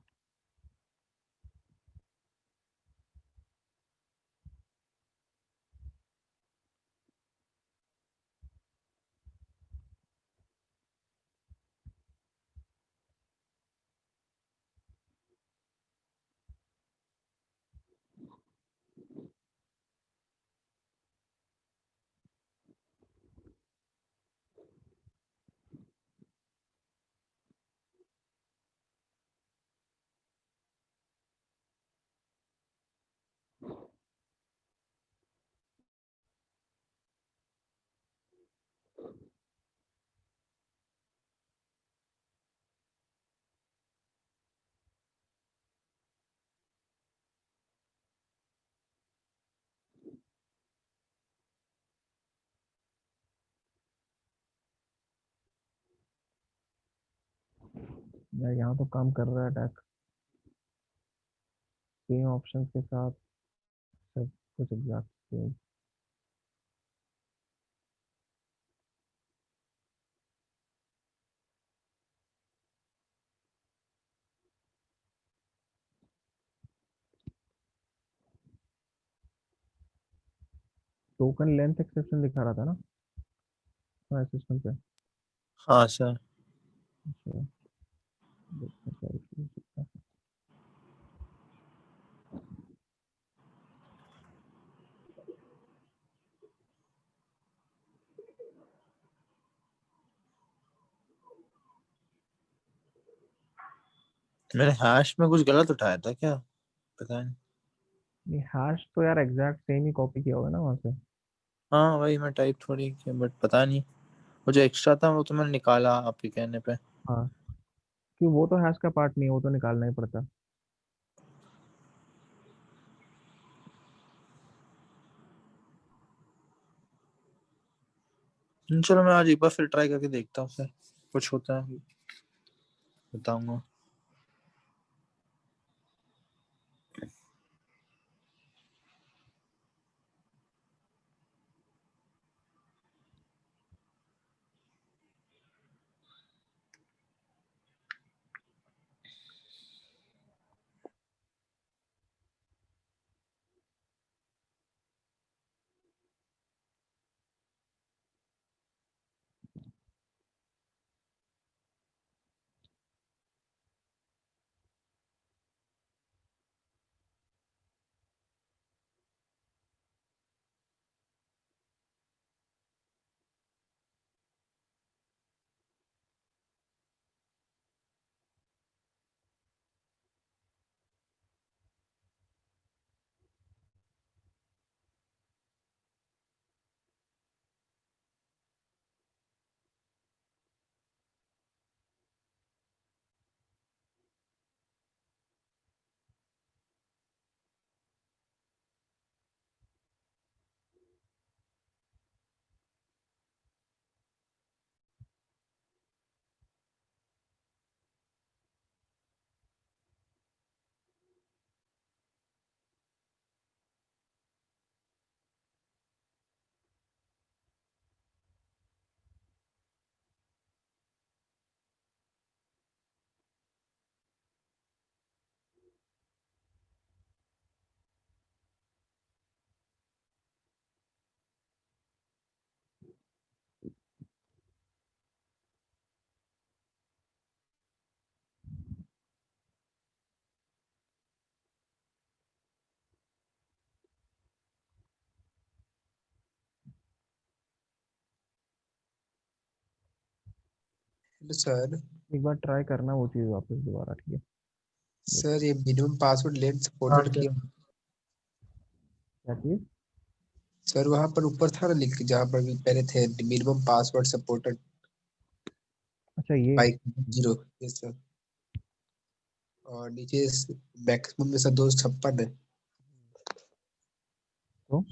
यार यहाँ तो काम कर रहा है अटैक, सेम ऑप्शन के साथ सब कुछ exact same. Token length exception दिखा रहा था ना हमारे सिस्टम पे। हाँ सर। अच्छा, देखते हैं क्या issue हो सकता है। मैंने हैश में कुछ गलत उठाया था क्या, पता नहीं। नहीं, हैश तो यार एग्जैक्ट सेम ही कॉपी किया होगा ना वहाँ से। हाँ वही मैं टाइप थोड़ी किया, बट पता नहीं वो जो एक्स्ट्रा था वो तो मैंने निकाला आपके कहने पे। हाँ, कि वो तो हैश का पार्ट नहीं है, वो तो निकालना ही पड़ता। चलो मैं आज एक बार फिर ट्राई करके देखता हूँ फिर। कुछ होता है बताऊंगा। Hello sir. एक बार ट्राई करना वो चीज़ वापस दोबारा, ठीक है? सर ये मिनिमम पासवर्ड लेंथ हाँ सपोर्टेड सर। किया। क्या चीज़? सर वहाँ पर ऊपर था ना लिख, जहाँ पर भी पहले थे मिनिमम पासवर्ड सपोर्टेड अच्छा ये। बाई 0। Yes sir. और नीचे मैक्सिमम में सर 256 है। तो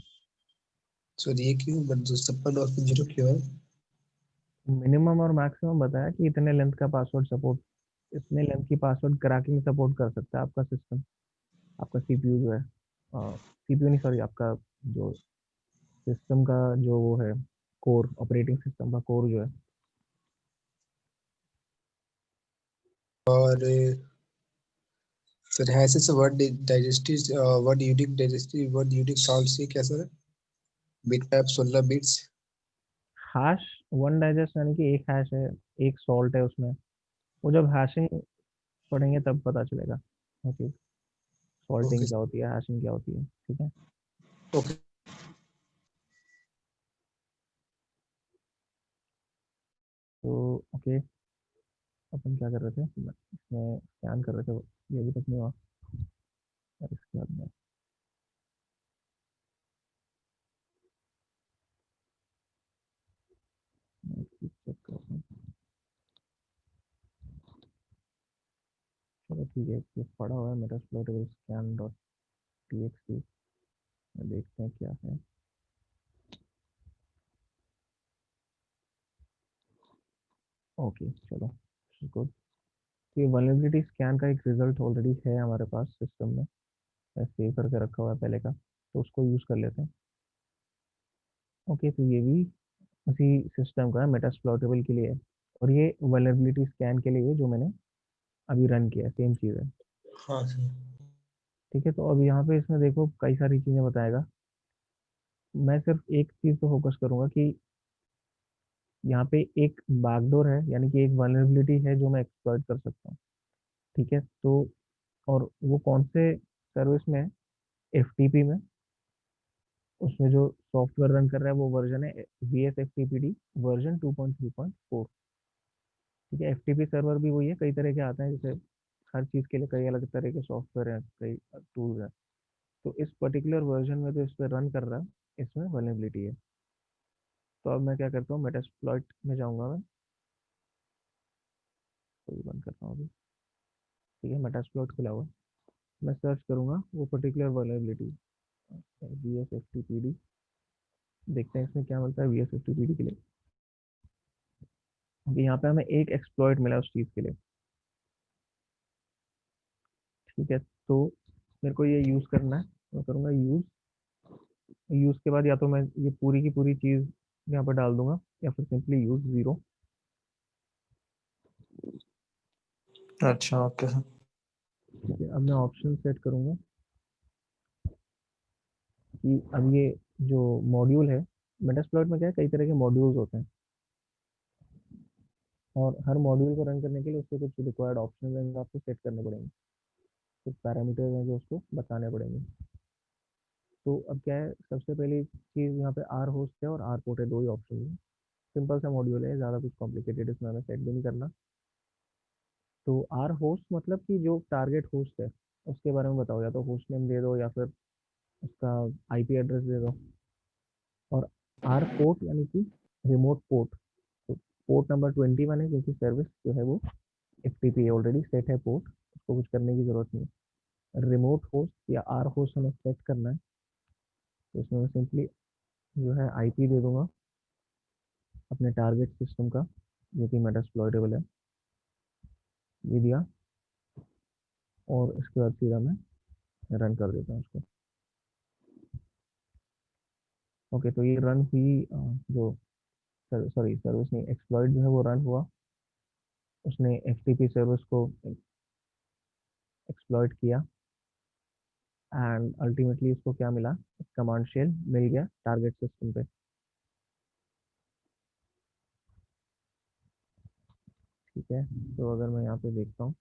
सर ये क्यों 256 और फिर 0 क्यों है? मिनिमम और मैक्सिमम बताया कि इतने लेंथ का पासवर्ड सपोर्ट, इतने लेंथ की पासवर्ड क्रैकिंग सपोर्ट कर सकता है आपका सिस्टम, आपका सीपीयू जो है, सीपीयू नहीं सॉरी, आपका जो सिस्टम का जो वो है, कोर, ऑपरेटिंग सिस्टम का कोर जो है। और sir hashes word digestive, word unique digestive, word unique salt से क्या sir? Bit map 16 bits. Hash one digest यानी कि एक हैश है, एक सॉल्ट है उसमें। वो जब हैशिंग पढ़ेंगे तब पता चलेगा ओके, ओके सॉल्टिंग क्या होती है, हैशिंग क्या होती है, ठीक है? ओके। तो ओके, अपन क्या कर रहे थे इसमें, स्कैन कर रहे थे, ये अभी तक नहीं हुआ। और इसके बाद में मैं चेक करता हूँ। चलो ठीक है, ये पड़ा हुआ है मेरा एक्सप्लोरेबल स्कैन डॉट टीएक्सटी, देखते हैं क्या है। ओके चलो, गुड। ये वल्नरेबिलिटी स्कैन का एक रिजल्ट ऑलरेडी है हमारे पास सिस्टम में, मैं सेव करके रखा हुआ है पहले का, तो उसको यूज़ कर लेते हैं। ओके, तो ये भी उसी सिस्टम का है, मेटास्प्लॉइटेबल के लिए है, और ये वल्नरेबिलिटी स्कैन के लिए है जो मैंने अभी रन किया है, सेम चीज़ है। हाँ सर। ठीक है, तो अब यहाँ पे इसमें देखो कई सारी चीज़ें बताएगा। मैं सिर्फ एक चीज़ पे फोकस करूंगा कि यहाँ पे एक बैकडोर है, यानी कि एक वल्नरेबिलिटी है जो मैं एक्सप्लॉइट कर सकता हूँ। ठीक है, तो और वो कौन से सर्विस में है? एफटीपी में। उसमें जो सॉफ्टवेयर रन कर रहा है वो वर्जन है V S F T P D version 2.3.4। ठीक है, एफटीपी सर्वर भी वही है, कई तरह के आते हैं, जैसे हर चीज़ के लिए कई अलग तरह के सॉफ्टवेयर हैं, कई टूल्स हैं। तो इस पर्टिकुलर वर्जन में जो इस पर रन कर रहा है, इसमें वल्नरेबिलिटी है। तो अब मैं क्या करता हूँ, मेटास्प्लॉइट में जाऊँगा मैं, तो ये बंद करता हूँ अभी। ठीक है, मेटास्प्लॉइट खुला हुआ है, मैं सर्च करूँगा वो particular vulnerability, V S F T P D, देखते हैं इसमें क्या मिलता है V S F T P D के लिए। कि यहाँ पे हमें एक एक्सप्लॉइट मिला उस चीज़ के लिए। ठीक है, तो मेरे को ये यूज़ करना है, मैं करूँगा यूज़। यूज़ के बाद या तो मैं ये पूरी की पूरी चीज़ यहाँ पर डाल दूंगा या फिर सिंपली यूज़ 0। अच्छा ओके सर। ठीक है, अब मैं ऑप्शन सेट करूँगा कि अब ये जो मॉड्यूल है, मेटास्प्लॉइट में क्या है, कई तरह के मॉड्यूल्स होते हैं और हर मॉड्यूल को रन करने के लिए उसके कुछ रिक्वायर्ड ऑप्शन रहेंगे, आपको सेट करने पड़ेंगे, कुछ पैरामीटर्स हैं जो उसको बताने पड़ेंगे। तो अब क्या है, सबसे पहली चीज़ यहाँ पे आर होस्ट है और आर पोर्ट है, दो ही ऑप्शन है। सिंपल सा मॉड्यूल है, ज़्यादा कुछ कॉम्प्लिकेटेड इसमें हमें सेट भी नहीं करना। तो आर होस्ट मतलब कि जो टारगेट होस्ट है उसके बारे में बताओ, या तो होस्ट नेम दे दो या फिर उसका आईपी एड्रेस दे दो। और आर पोर्ट यानी कि रिमोट पोर्ट, तो पोर्ट नंबर 21 है क्योंकि सर्विस जो है वो एफटीपी है, ऑलरेडी सेट है पोर्ट, उसको कुछ करने की ज़रूरत नहीं है। रिमोट होस्ट या आर होस्ट हमें सेट करना है, तो इसमें मैं सिंपली जो है आईपी दे दूंगा अपने टारगेट सिस्टम का, जो कि मेटास्प्लॉइटेबल है, ये दिया। और इसके बाद सीधा मैं रन कर देता हूँ उसको। ओके, तो ये रन हुई जो सॉरी सर्विस नहीं, एक्सप्लॉइट जो है वो रन हुआ, उसने एफटीपी सर्विस को एक्सप्लॉइट किया एंड अल्टीमेटली इसको क्या मिला, कमांड शेल मिल गया टारगेट सिस्टम पे। ठीक है, तो अगर मैं यहाँ पे देखता हूँ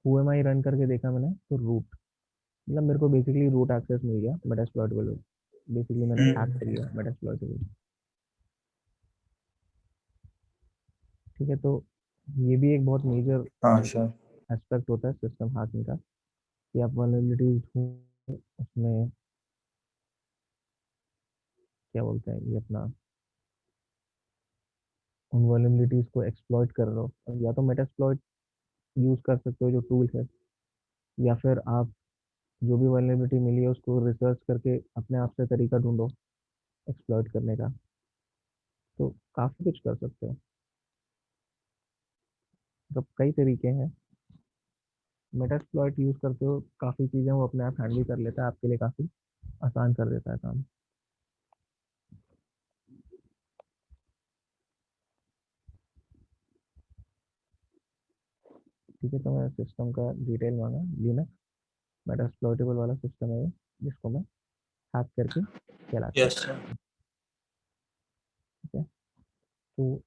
हुएमआई रन करके देखा मैंने, तो रूट मतलब मेरे को बेसिकली रूट एक्सेस मिल गया मेटास्प्लॉइटेबल, बेसिकली मैंने हैक कर लिया मेटास्प्लॉइटेबल। ठीक है, तो ये भी एक बहुत मेजर हाँ सर। एस्पेक्ट होता है सिस्टम हैकिंग का, कि आप वल्नरेबिलिटीज ढूंढ उसमें क्या बोलते हैं ये अपना उन वल्नरेबिलिटीज को एक्सप्लॉइट कर रहे हो, और या तो मेटास्प्लॉइट यूज कर सकते हो जो टूल है, या फिर आप जो भी वल्नरेबिलिटी मिली है उसको रिसर्च करके अपने आप से तरीका ढूंढो एक्सप्लॉइट करने का, तो काफ़ी कुछ कर सकते हो। मतलब कई तरीके हैं, मेटास्प्लॉइट यूज़ करते हो काफ़ी चीज़ें वो अपने आप हैंडल कर लेता है, आपके लिए काफ़ी आसान कर देता है काम। ठीक है, तो मैं सिस्टम का डिटेल मांगा, लिनक्स मेटास्प्लॉइटेबल वाला सिस्टम है ये, जिसको मैं हैक करके चलाता हूँ। Yes sir. ठीक है, तो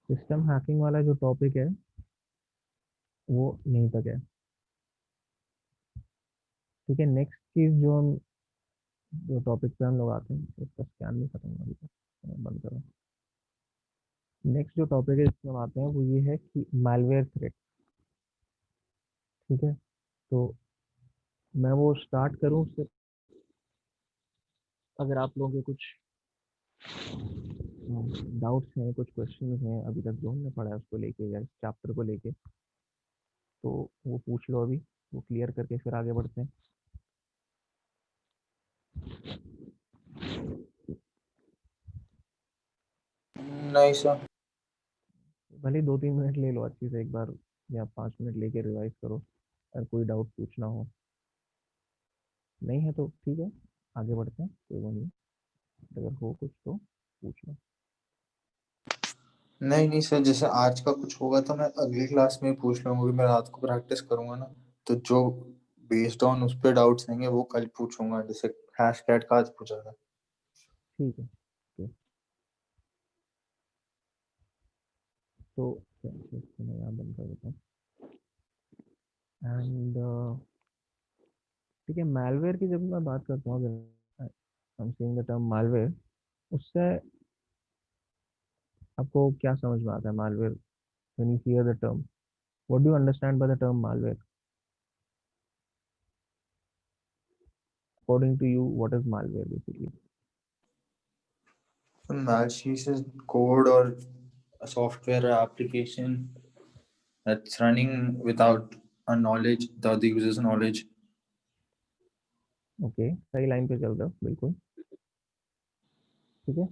सिस्टम हैकिंग वाला जो टॉपिक है वो यहीं तक है। ठीक है, नेक्स्ट चीज़ जो टॉपिक पे हम लोग आते हैं, इसका स्कैन नहीं खत्म हुआ अभी तक, बंद करो। नेक्स्ट जो टॉपिक है जिसमें हम आते हैं वो ये है कि मैलवेयर थ्रेट। ठीक है, तो मैं वो स्टार्ट करूँ उससे, अगर आप लोगों के कुछ डाउट्स हैं, कुछ क्वेश्चन हैं अभी तक जो हमने पढ़ा है उसको लेके या इस चैप्टर को लेके, तो वो पूछ लो अभी, वो क्लियर करके फिर आगे बढ़ते हैं। नहीं सर। भले 2-3 मिनट ले लो अच्छी से एक बार, या 5 मिनट लेके रिवाइज करो, अगर कोई डाउट पूछना हो। नहीं है तो ठीक है, आगे बढ़ते हैं, कोई वो नहीं, अगर हो कुछ तो पूछ लो। नहीं नहीं सर, जैसे आज का कुछ होगा तो मैं अगली क्लास में ही पूछ लूंगा, क्योंकि मैं रात को प्रैक्टिस करूंगा ना, तो जो बेस्ड ऑन उस पे डाउट्स आएंगे वो कल पूछूंगा। जैसे हैश कैट का आज पूछा था। ठीक है, ओके, तो इसको मैं यहाँ बंद कर देता हूँ। एंड ठीक है, मैलवेयर की जब मैं बात करता हूँ, अगर हम सीइंग द टर्म मैलवेयर, उससे आपको क्या समझ में आता है malware? When you hear the term, what do you understand by the term malware? According to you, what is malware basically? Malicious code or a software or application that's running without a knowledge, without the user's knowledge. Okay, सही line पे चल रहे हो बिल्कुल। ठीक है,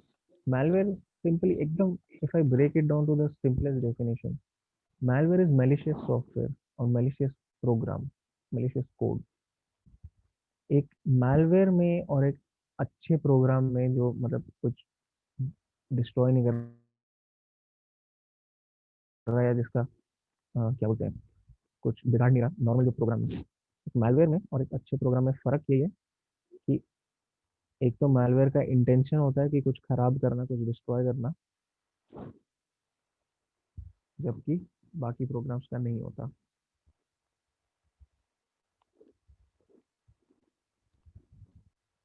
malware simply एकदम if I break it down to the simplest definition, malware is malicious software or malicious program, malicious code. एक malware में और एक अच्छे प्रोग्राम में जो मतलब कुछ डिस्ट्रॉय नहीं कर रहा है या जिसका क्या बोलते हैं कुछ बिगाड़ नहीं रहा नॉर्मल जो प्रोग्राम है, एक malware में और एक अच्छे प्रोग्राम में फ़र्क यही है कि एक तो malware का इंटेंशन होता है कि कुछ खराब करना, कुछ डिस्ट्रॉय करना, जबकि बाकी प्रोग्राम्स का नहीं होता।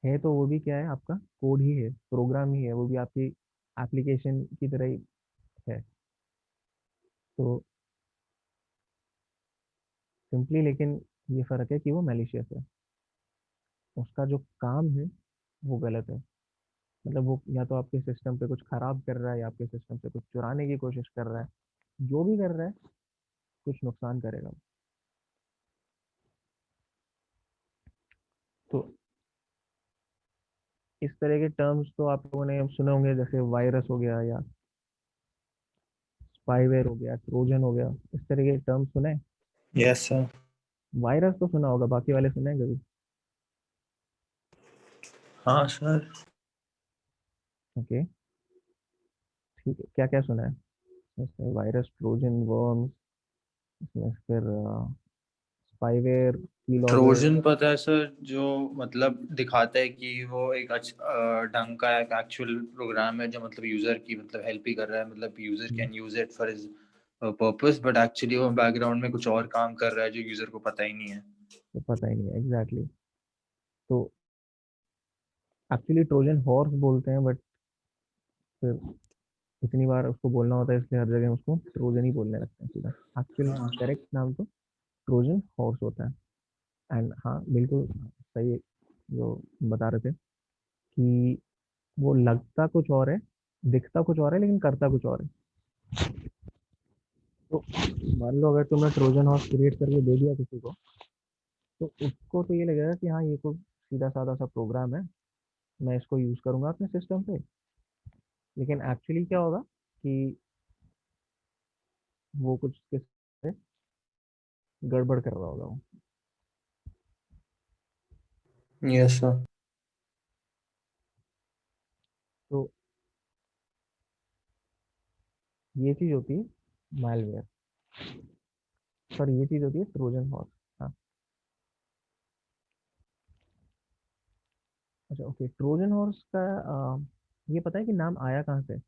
है तो वो भी क्या है, आपका कोड ही है, प्रोग्राम ही है, वो भी आपकी एप्लीकेशन की तरह ही है। तो सिंपली लेकिन ये फ़र्क है कि वो मैलिशियस है, उसका जो काम है वो गलत है। मतलब वो या तो आपके सिस्टम पे कुछ खराब कर रहा है या आपके सिस्टम से कुछ चुराने की कोशिश कर रहा है, जो भी कर रहा है कुछ नुकसान करेगा। तो इस तरह के टर्म्स तो आप लोगों ने सुने होंगे, जैसे वायरस हो गया या स्पाईवेयर हो गया, ट्रोजन हो गया, इस तरह के टर्म्स सुने हैं? Yes sir. वायरस तो सुना होगा, बाकी वाले सुने हैं कभी? हाँ सर। ओके, ठीक है, क्या क्या सुना है इसमें? वायरस, ट्रोजन, वर्म्स, इसमें फिर स्पाईवेयर, कीलॉगर। ट्रोजन पता है सर, जो मतलब दिखाता है कि वो एक ढंग का एक एक्चुअल प्रोग्राम है जो मतलब यूजर की मतलब हेल्प ही कर रहा है, मतलब user can use it for his purpose, but actually वो बैकग्राउंड में कुछ और काम कर रहा है जो यूजर को पता ही नहीं है। तो पता ही नहीं है एग्जैक्टली। तो एक्चुअली ट्रोजन हॉर्स बोलते हैं, बट फिर इतनी बार उसको बोलना होता है इसलिए हर जगह उसको ट्रोजन ही बोलने लगते हैं सीधा। एक्चुअल हाँ। करेक्ट नाम तो ट्रोजन हॉर्स होता है। एंड हाँ बिल्कुल सही जो बता रहे थे कि वो लगता कुछ और है, दिखता कुछ और है, लेकिन करता कुछ और है। तो मान लो अगर तुमने ट्रोजन हॉर्स क्रिएट करके दे दिया किसी को, तो उसको तो ये लगेगा कि हाँ ये कोई सीधा साधा सा प्रोग्राम है, मैं इसको यूज़ करूँगा अपने सिस्टम पे। लेकिन एक्चुअली क्या होगा कि वो कुछ किससे गड़बड़ कर रहा होगा वो। Yes sir. तो ये चीज़ होती है मालवेयर, सॉरी ये चीज़ होती है ट्रोजन हॉर्स। हाँ, अच्छा ओके, ट्रोजन हॉर्स का ये पता है कि नाम आया कहाँ से?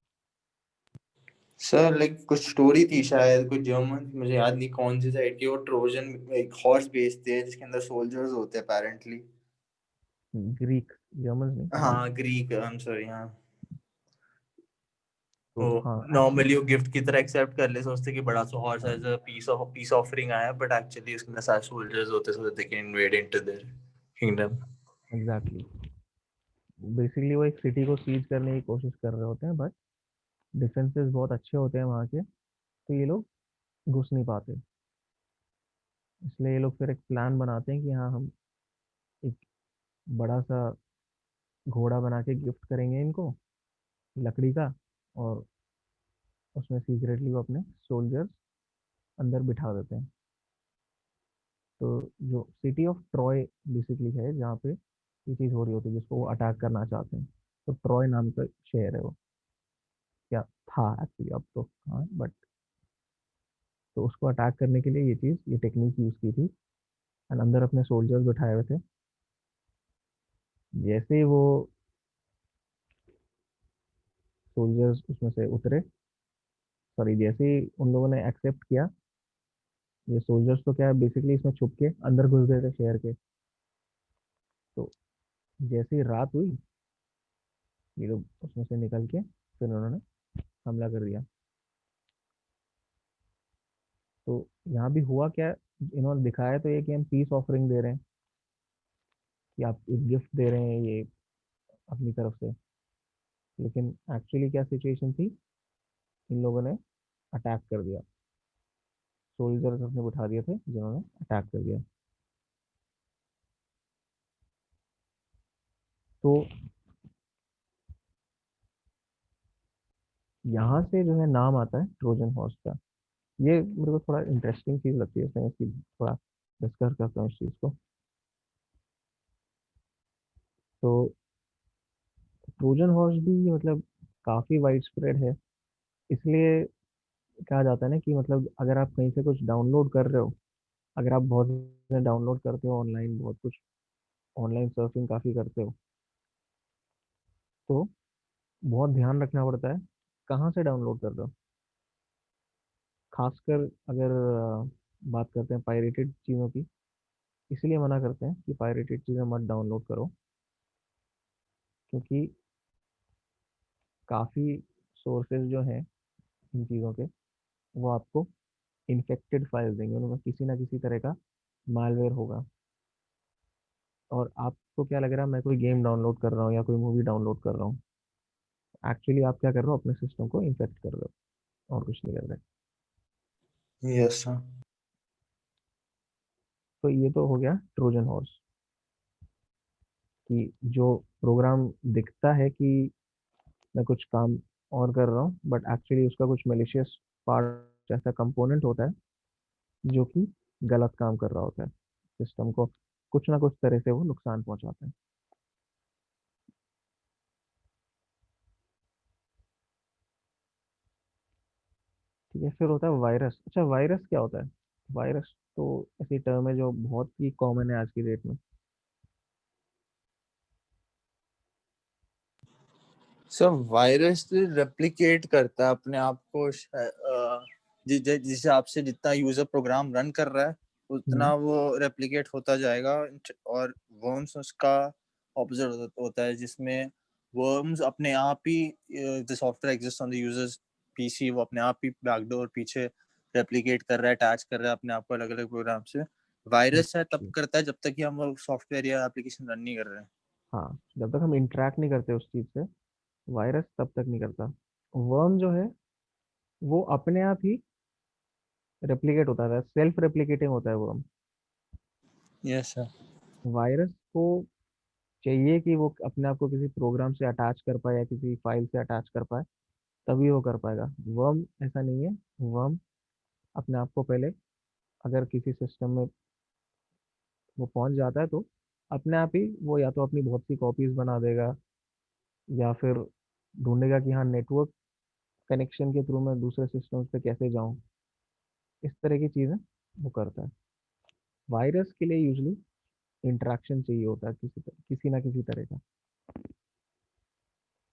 सर लाइक कुछ स्टोरी थी शायद, कुछ जर्मन, मुझे याद नहीं कौन सी साइड की, वो ट्रोजन एक हॉर्स बेचते हैं जिसके अंदर सोल्जर्स होते हैं अपेरेंटली। ग्रीक, जर्मन नहीं, ग्रीक। हाँ ग्रीक, आई एम सॉरी। हाँ, तो वो हाँ नॉर्मली वो गिफ्ट की तरह एक्सेप्ट कर ले, सोचते कि बड़ा सा horse as a peace offering आया, बट एक्चुअली उसके अंदर सारे सोल्जर्स होते हैं, so that they can invade into their kingdom. Exactly, basically वो एक सिटी को सीज करने की कोशिश कर रहे होते हैं, बट डिफेंसेस बहुत अच्छे होते हैं वहाँ के, तो ये लोग घुस नहीं पाते। इसलिए ये लोग फिर एक प्लान बनाते हैं कि हाँ हम एक बड़ा सा घोड़ा बना के गिफ्ट करेंगे इनको, लकड़ी का, और उसमें सीक्रेटली वो अपने सोल्जर्स अंदर बिठा देते हैं। तो जो सिटी ऑफ ट्रॉय बेसिकली है जहाँ पे ये चीज़ हो रही होती है, जिसको वो अटैक करना चाहते हैं, तो ट्रॉय नाम का शहर है वो, क्या था एक्चुअली, अब तो हाँ, बट तो उसको अटैक करने के लिए ये चीज़, ये टेक्निक यूज़ की थी, एंड अंदर अपने सोल्जर्स बिठाए हुए थे। जैसे ही वो सोल्जर्स उसमें से उतरे, सॉरी जैसे ही उन लोगों ने एक्सेप्ट किया, ये सोल्जर्स तो क्या है बेसिकली इसमें छुप के अंदर घुस गए थे शहर के। तो जैसे ही रात हुई, ये लोग उसमें से निकल के फिर उन्होंने हमला कर दिया। तो यहाँ भी हुआ क्या, इन्होंने दिखाया तो ये कि हम पीस ऑफरिंग दे रहे हैं, कि आप एक गिफ्ट दे रहे हैं ये अपनी तरफ से, लेकिन एक्चुअली क्या सिचुएशन थी, इन लोगों ने अटैक कर दिया, सोल्जर्स अपने उठा दिए थे जिन्होंने अटैक कर दिया। तो यहाँ से जो है नाम आता है ट्रोजन हॉर्स का। ये मेरे को थोड़ा इंटरेस्टिंग चीज लगती है इसमें, इसकी थोड़ा डिस्कस करता हूँ इस चीज को। तो ट्रोजन हॉर्स भी मतलब काफी वाइड स्प्रेड है, इसलिए कहा जाता है ना कि मतलब अगर आप कहीं से कुछ डाउनलोड कर रहे हो, अगर आप बहुत डाउनलोड करते हो ऑनलाइन, बहुत कुछ ऑनलाइन सर्फिंग काफी करते हो, तो बहुत ध्यान रखना पड़ता है कहाँ से डाउनलोड कर रहे हो। खासकर अगर बात करते हैं पायरेटेड चीज़ों की, इसलिए मना करते हैं कि पायरेटेड चीज़ें मत डाउनलोड करो, क्योंकि काफ़ी सोर्सेज जो हैं इन चीज़ों के, वो आपको इन्फेक्टेड फाइल्स देंगे, उनमें किसी ना किसी तरह का मालवेयर होगा। और आपको क्या लग रहा है मैं कोई गेम डाउनलोड कर रहा हूँ या कोई मूवी डाउनलोड कर रहा हूँ, एक्चुअली आप क्या कर रहे हो, अपने सिस्टम को इन्फेक्ट कर रहे हो और कुछ नहीं कर रहे। Yes sir. तो ये तो हो गया ट्रोजन हॉर्स, कि जो प्रोग्राम दिखता है कि मैं कुछ काम और कर रहा हूँ, बट एक्चुअली उसका कुछ मेलिशियस पार्ट ऐसा कंपोनेंट होता है जो कि गलत काम कर रहा होता है, सिस्टम को कुछ ना कुछ तरह से वो नुकसान पहुंचाता है। ठीक है, फिर होता है वायरस। अच्छा, वायरस क्या होता है? वायरस तो ऐसी टर्म है जो बहुत ही कॉमन है आज की डेट में। सर वायरस रेप्लिकेट करता है अपने आप को, जिस हिसाब से जितना यूजर प्रोग्राम रन कर रहा है उतना वो रेप्लिकेट होता जाएगा। और वर्म्स उसका ऑपोजिट होता है, जिसमें वर्म्स अपने आप ही, the software exist on the users PC, वो अपने आप ही बैकडोर पीछे रेप्लिकेट कर रहा है, अटैच कर रहा है अपने आप को अलग अलग प्रोग्राम से। वायरस है तब करता है जब तक कि हम वो सॉफ्टवेयर या एप्लीकेशन रन नहीं कर रहे हैं। हाँ, जब तक हम इंटरेक्ट नहीं करते उस चीज से, वायरस तब तक नहीं करता। वर्म जो है वो अपने आप ही रेप्लिकेट होता है, सेल्फ रेप्लिकेटिंग होता है वर्म। Yes sir. वायरस को चाहिए कि वो अपने आप को किसी प्रोग्राम से अटैच कर पाए या किसी फाइल से अटैच कर पाए, तभी वो कर पाएगा। वर्म ऐसा नहीं है। वर्म अपने आप को पहले, अगर किसी सिस्टम में वो पहुंच जाता है, तो अपने आप ही वो या तो अपनी बहुत सी कॉपीज बना देगा, या फिर ढूंढेगा कि हाँ, नेटवर्क कनेक्शन के थ्रू मैं दूसरे सिस्टम्स पे कैसे जाऊं। इस तरह की चीज़ें वो करता है। वायरस के लिए यूजली इंटरेक्शन चाहिए होता है किसी ना किसी तरह का,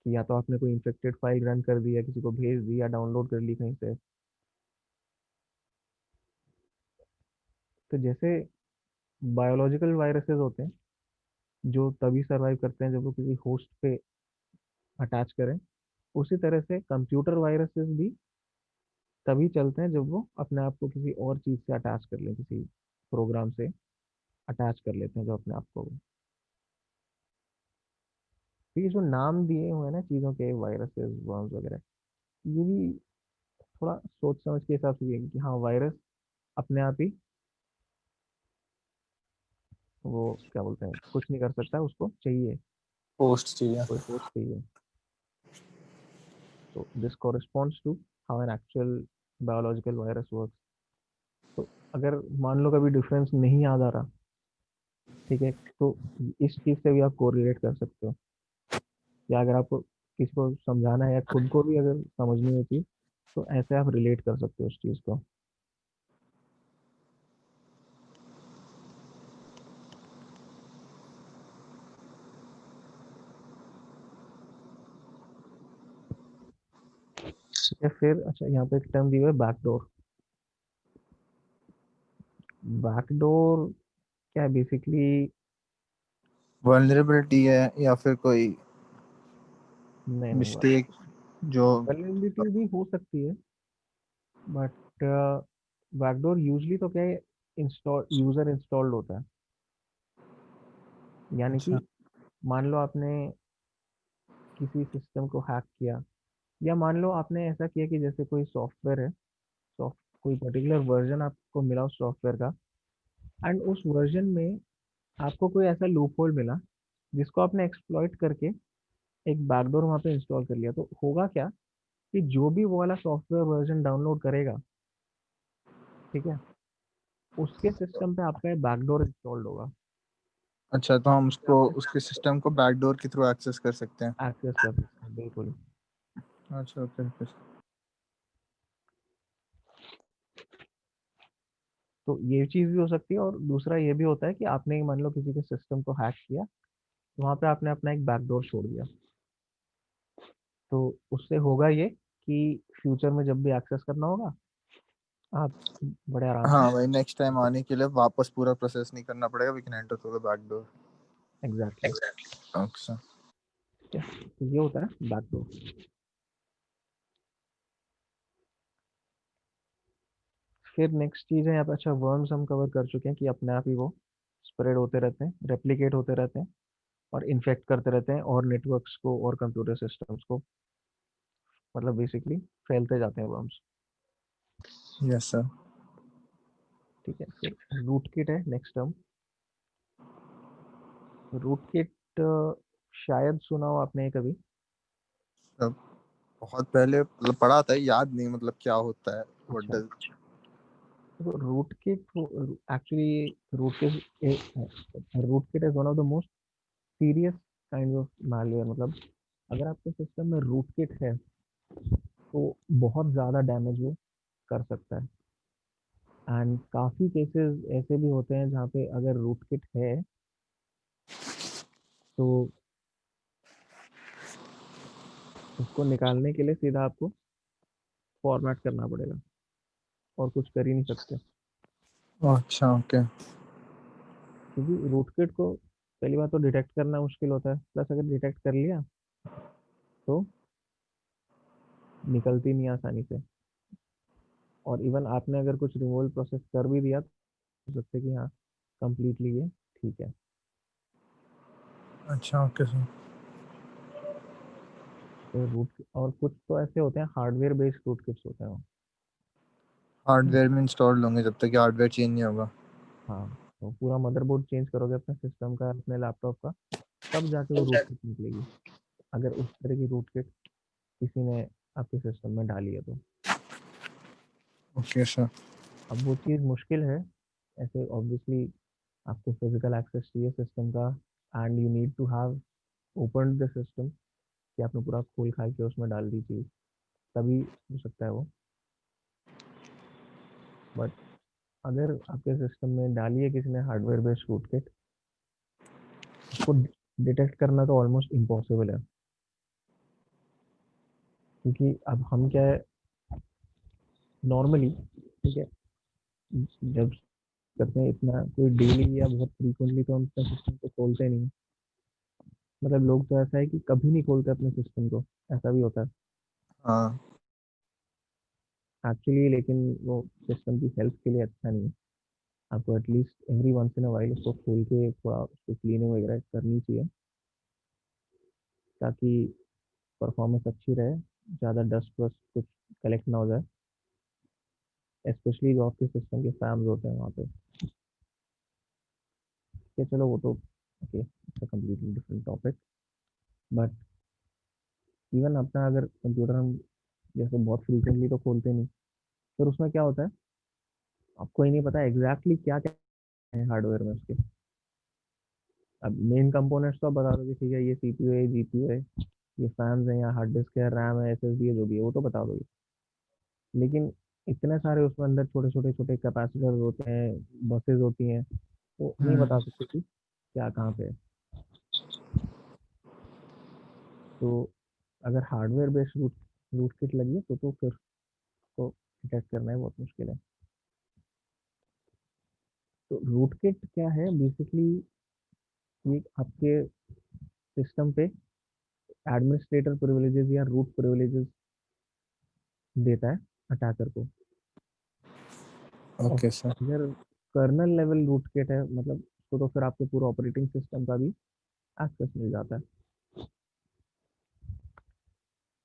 कि या तो आपने कोई इन्फेक्टेड फाइल रन कर दी, या किसी को भेज दी, या डाउनलोड कर ली कहीं से। तो जैसे बायोलॉजिकल वायरसेस होते हैं जो तभी सरवाइव करते हैं जब वो किसी होस्ट पे अटैच करें, उसी तरह से कंप्यूटर वायरसेस भी तभी चलते हैं जब वो अपने आप को किसी और चीज़ से अटैच कर लें, किसी प्रोग्राम से अटैच कर लेते हैं जो अपने आप को। तो ये जो नाम दिए हुए हैं ना चीज़ों के, वायरसेस, वर्म्स वगैरह, ये भी थोड़ा सोच समझ के हिसाब से दिए कि हाँ, वायरस अपने आप ही वो क्या बोलते हैं, कुछ नहीं कर सकता, उसको चाहिए, पोस्ट चाहिए। कोई होस्ट चाहिए। तो this corresponds to how an actual biological virus works. तो अगर मान लो कभी डिफरेंस नहीं याद आ रहा, ठीक है, तो इस चीज़ से भी आप कोरिलेट कर सकते हो, या अगर आपको किसी को समझाना है या खुद को भी अगर समझनी है चीज़, तो ऐसे आप रिलेट कर सकते हो उस चीज़ को। ठीक है, फिर अच्छा, यहाँ पे एक टर्म दी हुई है बैकडोर। बैकडोर क्या है बेसिकली? वल्नरेबिलिटी है या फिर कोई नहीं नहीं, मिस्टेक जो वल्नरेबिलिटी भी हो सकती है, बट बैकडोर यूजली तो क्या है, इंस्टॉल यूजर इंस्टॉल्ड होता है। यानी अच्छा कि मान लो आपने किसी सिस्टम को हैक किया, या मान लो आपने ऐसा किया कि जैसे कोई सॉफ्टवेयर है, सॉफ्ट कोई पर्टिकुलर वर्जन आपको मिला उस सॉफ्टवेयर का, एंड उस वर्जन में आपको कोई ऐसा लूप होल मिला जिसको आपने एक्सप्लॉइट करके एक बैकडोर वहाँ पे इंस्टॉल कर लिया। तो होगा क्या कि जो भी वो वाला सॉफ्टवेयर वर्जन डाउनलोड करेगा, ठीक है, उसके सिस्टम पे आपका बैकडोर इंस्टॉल्ड होगा, अच्छा, तो हम उसको उसके सिस्टम को बैकडोर के थ्रू एक्सेस कर सकते हैं। एक्सेस कर सकते हैं, बिल्कुल। अच्छा, ओके ओके। तो ये चीज़ भी हो सकती है, और दूसरा ये भी होता है कि आपने मान लो किसी के सिस्टम को हैक किया, तो वहाँ पे आपने अपना एक बैकडोर छोड़ दिया, तो उससे होगा ये कि फ्यूचर में जब भी एक्सेस करना होगा, आप बड़े आराम से। हाँ भाई, नेक्स्ट टाइम आने के लिए वापस पूरा प्रोसेस नहीं करना पड़ेगा, we can enter through the backdoor. Exactly. अच्छा। ठीक है, तो ये होता है बैकडोर। फिर नेक्स्ट चीज़ है यहाँ पे, अच्छा वर्म्स हम कवर कर चुके हैं कि अपने आप ही वो स्प्रेड होते रहते हैं, रेप्लिकेट होते रहते हैं, और इन्फेक्ट करते रहते हैं, और नेटवर्क्स को और कंप्यूटर सिस्टम्स को, मतलब बेसिकली फैलते जाते हैं वर्म्स। Yes sir. ठीक है, फिर रूट किट है नेक्स्ट टर्म। रूट किट शायद सुना हो आपने कभी। सब बहुत पहले मतलब पढ़ा था, याद नहीं मतलब क्या होता है, व्हाट अच्छा, डज। तो root kit actually, root kit is one of the most serious kind of malware। मतलब अगर आपके सिस्टम में रूट किट है, तो बहुत ज़्यादा डैमेज वो कर सकता है। एंड काफ़ी केसेस ऐसे भी होते हैं जहाँ पे अगर रूट किट है, तो उसको निकालने के लिए सीधा आपको फॉर्मेट करना पड़ेगा, और कुछ कर ही नहीं सकते, अच्छा, ओके। क्योंकि रूट किट को पहली बात तो डिटेक्ट करना मुश्किल होता है, प्लस अगर डिटेक्ट कर लिया तो निकलती नहीं आसानी से। और इवन आपने अगर कुछ रिमूवल प्रोसेस कर भी दिया, तो हो सकता है कि हाँ कंप्लीटली ये ठीक है। अच्छा, ओके सर। तो रूट, और कुछ तो ऐसे होते हैं हार्डवेयर बेस्ड रूट किट्स होते हैं वो। हार्डवेयर में इंस्टॉल होंगे जब तक हार्डवेयर चेंज नहीं होगा। हाँ, तो पूरा मदरबोर्ड चेंज करोगे अपने सिस्टम का, अपने लैपटॉप का, तब जाके वो रूट किट निकलेगी, अगर उस तरह की रूट किट किसी ने आपके सिस्टम में डाली है तो। Okay sir. अब वो चीज़ मुश्किल है, ऐसे ऑब्वियसली आपको फिजिकल एक्सेस चाहिए सिस्टम का, and you need to have open the system, कि आपने पूरा खोल खाल के उसमें डाल दी चीज़, तभी हो सकता है वो। बट अगर आपके सिस्टम में डाली है किसी ने हार्डवेयर बेस्ड रूट किट, उसको डिटेक्ट करना तो ऑलमोस्ट इम्पॉसिबल है, क्योंकि अब हम क्या है नॉर्मली, ठीक है, जब करते हैं इतना कोई डेली या बहुत फ्रीक्वेंटली, तो हम अपने सिस्टम को खोलते नहीं। मतलब लोग तो ऐसा है कि कभी नहीं खोलते अपने सिस्टम को, ऐसा भी होता है हाँ। एक्चुअली, लेकिन वो सिस्टम की हेल्थ के लिए अच्छा नहीं है। आपको at least every once in a while उसको खोल के थोड़ा उसको क्लीनिंग वगैरह करनी चाहिए, ताकि परफॉर्मेंस अच्छी रहे, ज़्यादा डस्ट वस्ट कुछ कलेक्ट ना हो जाए, स्पेशली जो आपके सिस्टम के फैम्स होते हैं वहाँ पे। ठीक है, चलो वो तो okay, it's a completely different topic. But even अपना अगर कंप्यूटर हम जैसे बहुत फ्रीक्वेंटली तो खोलते नहीं, फिर उसमें क्या होता है, आपको ही नहीं पता एग्जैक्टली क्या क्या है हार्डवेयर में उसके। अब मेन कंपोनेंट्स तो आप बता दोगे, ठीक है ये सीपीयू है, जीपीयू है, ये फैम्स हैं, या हार्ड डिस्क है, रैम है, एसएसडी है, जो भी है वो तो बता दोगे। लेकिन इतने सारे उसमें अंदर छोटे छोटे छोटे कैपेसिटर होते हैं, बसेस होती हैं, तो नहीं बता सकते कि क्या कहाँ पे है। तो अगर hardware based root root kit लगी है, तो फिर तो डिटेक्ट करना है बहुत मुश्किल है। तो रूट किट क्या है बेसिकली, ये आपके सिस्टम पे एडमिनिस्ट्रेटर प्रिविलेजेस या रूट प्रिविलेजेस देता है अटैकर को। और ओके सर। अगर कर्नल लेवल रूट किट है, मतलब तो फिर आपको पूरा ऑपरेटिंग सिस्टम का भी एक्सेस मिल जाता है,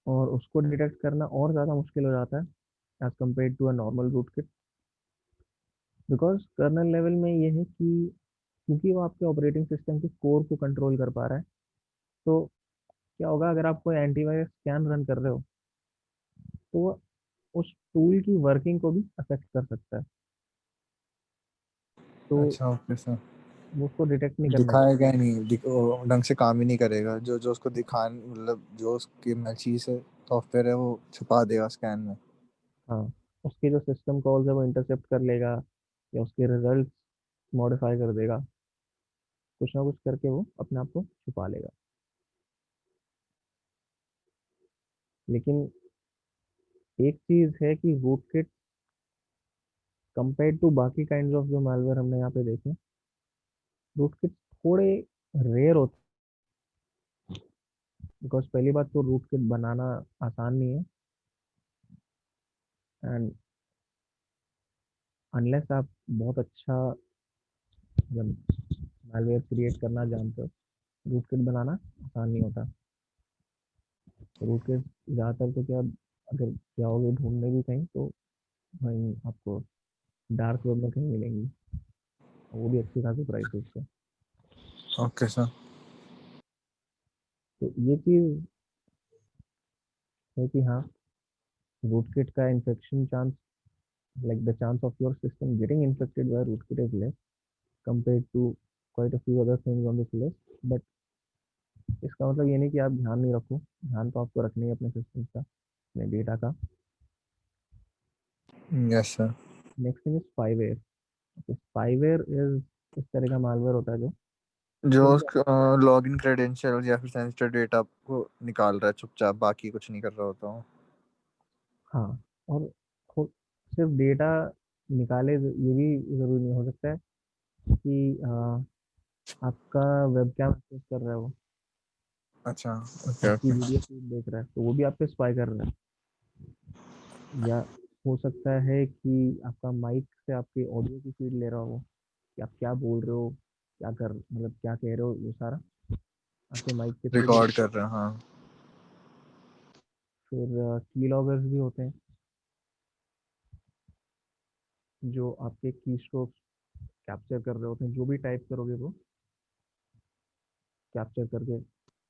और उसको डिटेक्ट करना और ज़्यादा मुश्किल हो जाता है as compare to a normal root kit. Because kernel level में ये है कि क्योंकि वो आपके ऑपरेटिंग सिस्टम के कोर को कंट्रोल कर पा रहा है, तो क्या होगा अगर आप कोई एंटीवायरस स्कैन रन कर रहे हो, तो वो उस टूल की वर्किंग को भी अफेक्ट कर सकता है, तो अच्छा ओके सर। वो उसको डिटेक्ट नहीं करने देगा। दिखाएगा ही नहीं, वो ढंग से काम ही नहीं करेगा, जो जो उसको दिखान मतलब जो उसकी मैचीज है सॉफ्टवेयर है वो छुपा देगा स्कैन में। हाँ, उसके जो सिस्टम कॉल्स है वो इंटरसेप्ट कर लेगा, या उसके रिजल्ट मॉडिफाई कर देगा, कुछ ना कुछ करके वो अपने आप को छुपा लेगा। लेकिन एक चीज है कि रूटकिट कंपेयर टू बाकी काइंड ऑफ जो मालवेयर हमने यहाँ पे देखे, रूटकिट थोड़े रेयर होते, बिकॉज पहली बात तो रूटकिट बनाना आसान नहीं है, एंड अनलेस आप बहुत अच्छा मालवेयर क्रिएट करना जानते हो, रूटकिट बनाना आसान नहीं होता। रूटकिट ज़्यादातर तो क्या, अगर जाओगे ढूंढने भी कहीं तो वहीं आपको डार्क वेब में कहीं मिलेंगी, वो भी अच्छी खासी प्राइसेस पे। Okay sir. तो ये चीज़ है कि हाँ, रूटकिट का infection chance, like the chance of your system getting infected by rootkit is less compared to quite a few other things on this list, but इसका मतलब ये नहीं कि आप ध्यान नहीं रखो, ध्यान तो आपको रखनी है अपने सिस्टम का, अपने डेटा का। Yes sir. Next thing is spyware. Spyware is इस तरह का मालवेयर होता है जो जो लॉगिन क्रेडेंशियल या फिर सेंसिटिव डेटा को निकाल रहा है चुपचाप, बाकी कुछ नहीं कर रहा होता हूँ। हाँ, और सिर्फ डेटा निकाले, ये भी जरूरी नहीं हो सकता है कि आपका वेब कैम एक्सेस कर रहा है वो, अच्छा ओके आपकी ओके। वीडियो फीड देख रहा है, तो वो भी आप पे स्पाई कर रहा है। या हो सकता है कि आपका माइक से आपकी ऑडियो की फीड ले रहा हो, कि आप क्या बोल रहे हो, क्या कर मतलब क्या कह रहे हो, ये सारा आपके माइक के थ्रू भी। रिकॉर्ड कर रहा है हाँ। फिर की लॉगर्स भी होते हैं, जो आपके की स्ट्रोक्स कैप्चर कर रहे होते हैं, जो भी टाइप करोगे वो कैप्चर करके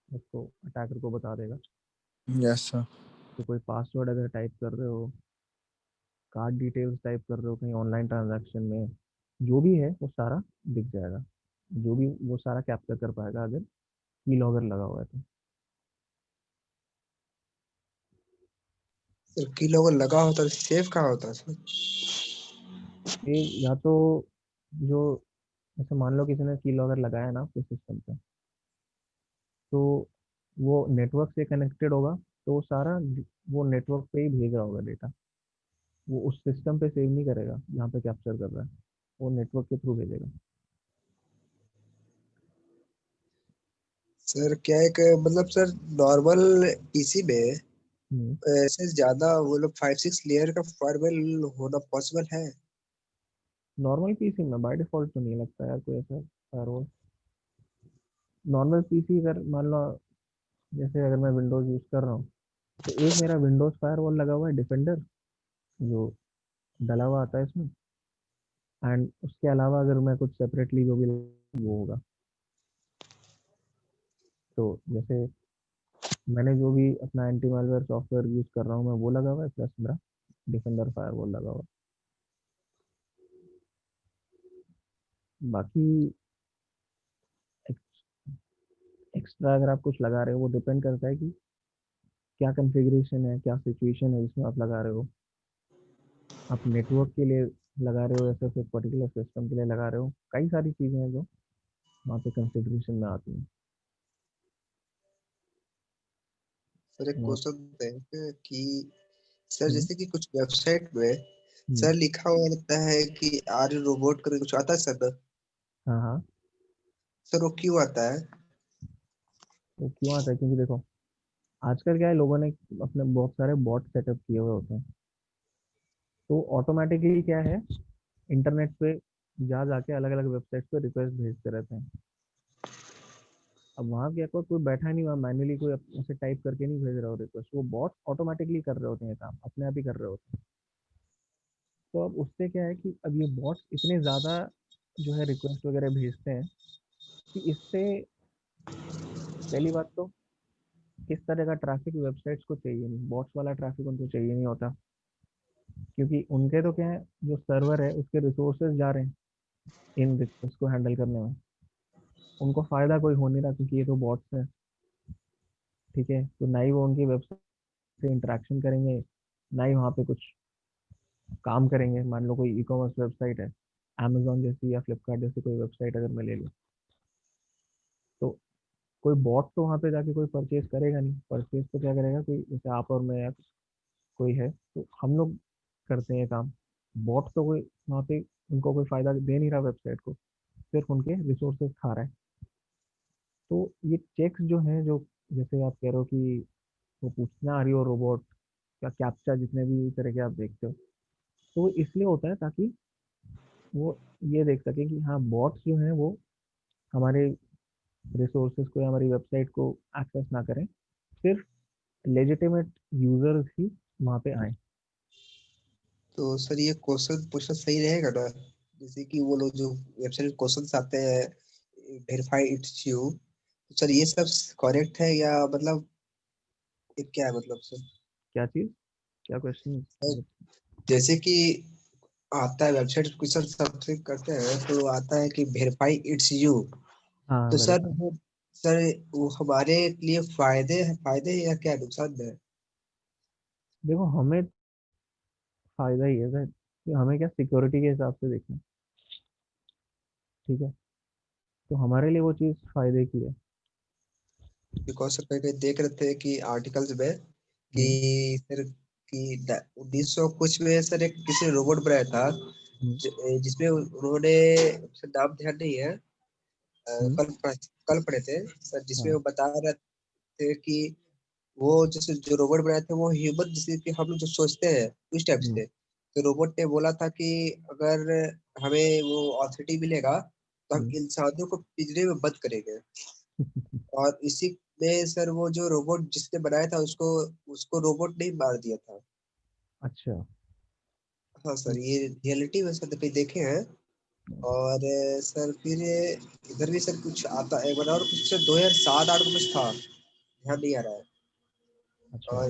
उसको अटैकर को बता देगा। Yes sir. तो कोई पासवर्ड अगर टाइप कर रहे हो, कार्ड डिटेल्स टाइप कर रहे हो कहीं ऑनलाइन ट्रांजैक्शन में, जो भी है वो सारा दिख जाएगा, जो भी वो सारा कैप्चर कर पाएगा अगर की लॉगर लगा हुआ है तो। सर की लोगो लगा होता है सेफ कहाँ होता है सर? ये या तो जो, जैसे मान लो किसी ने की लॉगर लगाया ना आपके सिस्टम पे, तो वो नेटवर्क से कनेक्टेड होगा, तो वो सारा वो नेटवर्क पे ही भेज रहा होगा डेटा, वो उस सिस्टम पे सेव नहीं करेगा जहाँ पे कैप्चर कर रहा है, वो नेटवर्क के थ्रू भेजेगा। सर क्या एक मतलब सर नॉर्मल पीसी में हम्म, ऐसे ज्यादा वो लोग 5-6 लेयर का फायरवॉल होना पॉसिबल है? नॉर्मल पीसी में बाय डिफॉल्ट तो नहीं लगता यार कोई ऐसा फायरवॉल। नॉर्मल पीसी अगर मान लो, जैसे अगर मैं विंडोज यूज कर रहा हूँ, तो एक मेरा विंडोज फायरवॉल लगा हुआ है डिफेंडर, जो डला हुआ आता है इसमें, एंड उसके अलावा अगर मैं कुछ सेपरेटली जो भी वो होगा, तो जैसे मैंने जो भी अपना एंटी मालवेयर सॉफ्टवेयर यूज कर रहा हूँ मैं, वो लगा हुआ है, प्लस मेरा डिफेंडर फायरवॉल लगा हुआ है। बाकी एक्स्ट्रा अगर आप कुछ लगा रहे हो, वो डिपेंड करता है कि क्या कॉन्फ़िगरेशन है, क्या सिचुएशन है जिसमें आप लगा रहे हो। आप नेटवर्क के लिए लगा रहे हो या फिर पर्टिकुलर सिस्टम के लिए लगा रहे हो, कई सारी चीज़ें हैं जो वहाँ पे कंसिडरेशन में आती हैं। सर एक और क्वेश्चन है कि सर हम्म, जैसे कि कुछ वेबसाइट में हम्म, सर लिखा हुआ रहता है कि आर रोबोट करके कुछ आता है सर ना? हाँ हाँ, सर वो क्यों आता है? वो क्यों आता है, क्योंकि देखो आजकल क्या है, लोगों ने अपने बहुत सारे बॉट सेटअप किए हुए होते हैं, तो ऑटोमेटिकली क्या है, इंटरनेट पे जा जाके अलग अलग वेबसाइट पे रिक्वेस्ट भेजते रहते हैं। अब वहाँ क्या, कोई बैठा नहीं, वहाँ मैन्युअली कोई ऐसे टाइप करके नहीं भेज रहा हो रिक्वेस्ट, वो बॉट ऑटोमेटिकली कर रहे होते हैं काम, अपने आप ही कर रहे होते हैं। तो अब उससे क्या है कि अब ये बॉट्स इतने ज़्यादा जो है रिक्वेस्ट वगैरह भेजते हैं, कि इससे पहली बात तो इस तरह का ट्रैफिक वेबसाइट्स को चाहिए नहीं, बॉट्स वाला ट्रैफिक उनको चाहिए नहीं होता, क्योंकि उनके तो क्या है, जो सर्वर है उसके रिसोर्सेज जा रहे हैं इन रिक्वेस्ट को हैंडल करने में, उनको फायदा कोई हो नहीं रहा क्योंकि ये तो बॉट्स है। ठीक है, तो ना ही वो उनकी वेबसाइट से इंटरेक्शन करेंगे, ना ही वहाँ पे कुछ काम करेंगे। मान लो कोई ई कॉमर्स वेबसाइट है, अमेजोन जैसी या फ्लिपकार्ट जैसी कोई वेबसाइट अगर मैं ले लूँ, तो कोई बॉट तो वहाँ पे जाके कोई परचेज करेगा नहीं। परचेज तो क्या करेगा, कोई जैसे आप और मैं या कोई है, तो हम लोग करते हैं काम। बॉट तो कोई वहाँ पे उनको कोई फायदा दे नहीं रहा वेबसाइट को, सिर्फ उनके रिसोर्सेज खा रहा है। तो ये चेक्स जो हैं, जो जैसे आप कह रहे हो कि वो पूछना आ रही हो रोबोट या कैप्चा, जितने भी तरह के आप देखते हो, तो वो इसलिए होता है ताकि वो ये देख सके कि हाँ, बॉट्स जो हैं वो हमारे रिसोर्सेज को या हमारी वेबसाइट को एक्सेस ना करें, सिर्फ लेजिटिमेट यूजर्स ही वहाँ पे आए। तो सर ये क्वेश्चन पूछना सही रहेगा ना, जैसे कि वो लोग जो वेबसाइट क्वेश्चंस आते हैं वेरीफाई इट्स यू, तो सर ये सब करेक्ट है या मतलब ये क्या है मतलब सर? क्या चीज़, क्या क्वेश्चन? जैसे कि आता है वेबसाइट क्वेश्चन सबसे करते हैं तो आता है कि वेरीफाई इट्स यू, हाँ, तो सर वेरीफाई। सर वो हमारे लिए फायदे है या क्या नुकसान है? देखो, हमें फायदा ही है सर, कि हमें क्या सिक्योरिटी के हिसाब से देखना है। ठीक है, तो हमारे लिए वो चीज़ फायदे की है। बिकॉज सर कहीं कहीं देख रहे थे कि आर्टिकल्स में कि हम्म, सर कि 1900 कुछ में सर एक किसी रोबोट बनाया था हम्म, जिसमें उन्होंने, सर नाम ध्यान नहीं है, हम्म, कल पढ़े थे सर, जिसमें हाँ, वो बता रहे थे कि वो जैसे जो रोबोट बनाए थे वो ह्यूमन जैसे कि हम लोग जो सोचते हैं उस टाइप से हम्म, थे। तो रोबोट ने बोला था कि अगर हमें वो ऑथोरिटी मिलेगा तो हम हम्म। इंसानों को पिंजरे में बंद करेंगे। और इसी में सर वो जो रोबोट जिसने बनाया था उसको उसको रोबोट ने ही मार दिया था। अच्छा। हाँ सर, ये रियलिटी में सर कहीं देखे हैं। और सर फिर इधर भी सर कुछ आता है, एक बार और कुछ सर 2007-8 में कुछ था, ध्यान नहीं आ रहा है। अच्छा। और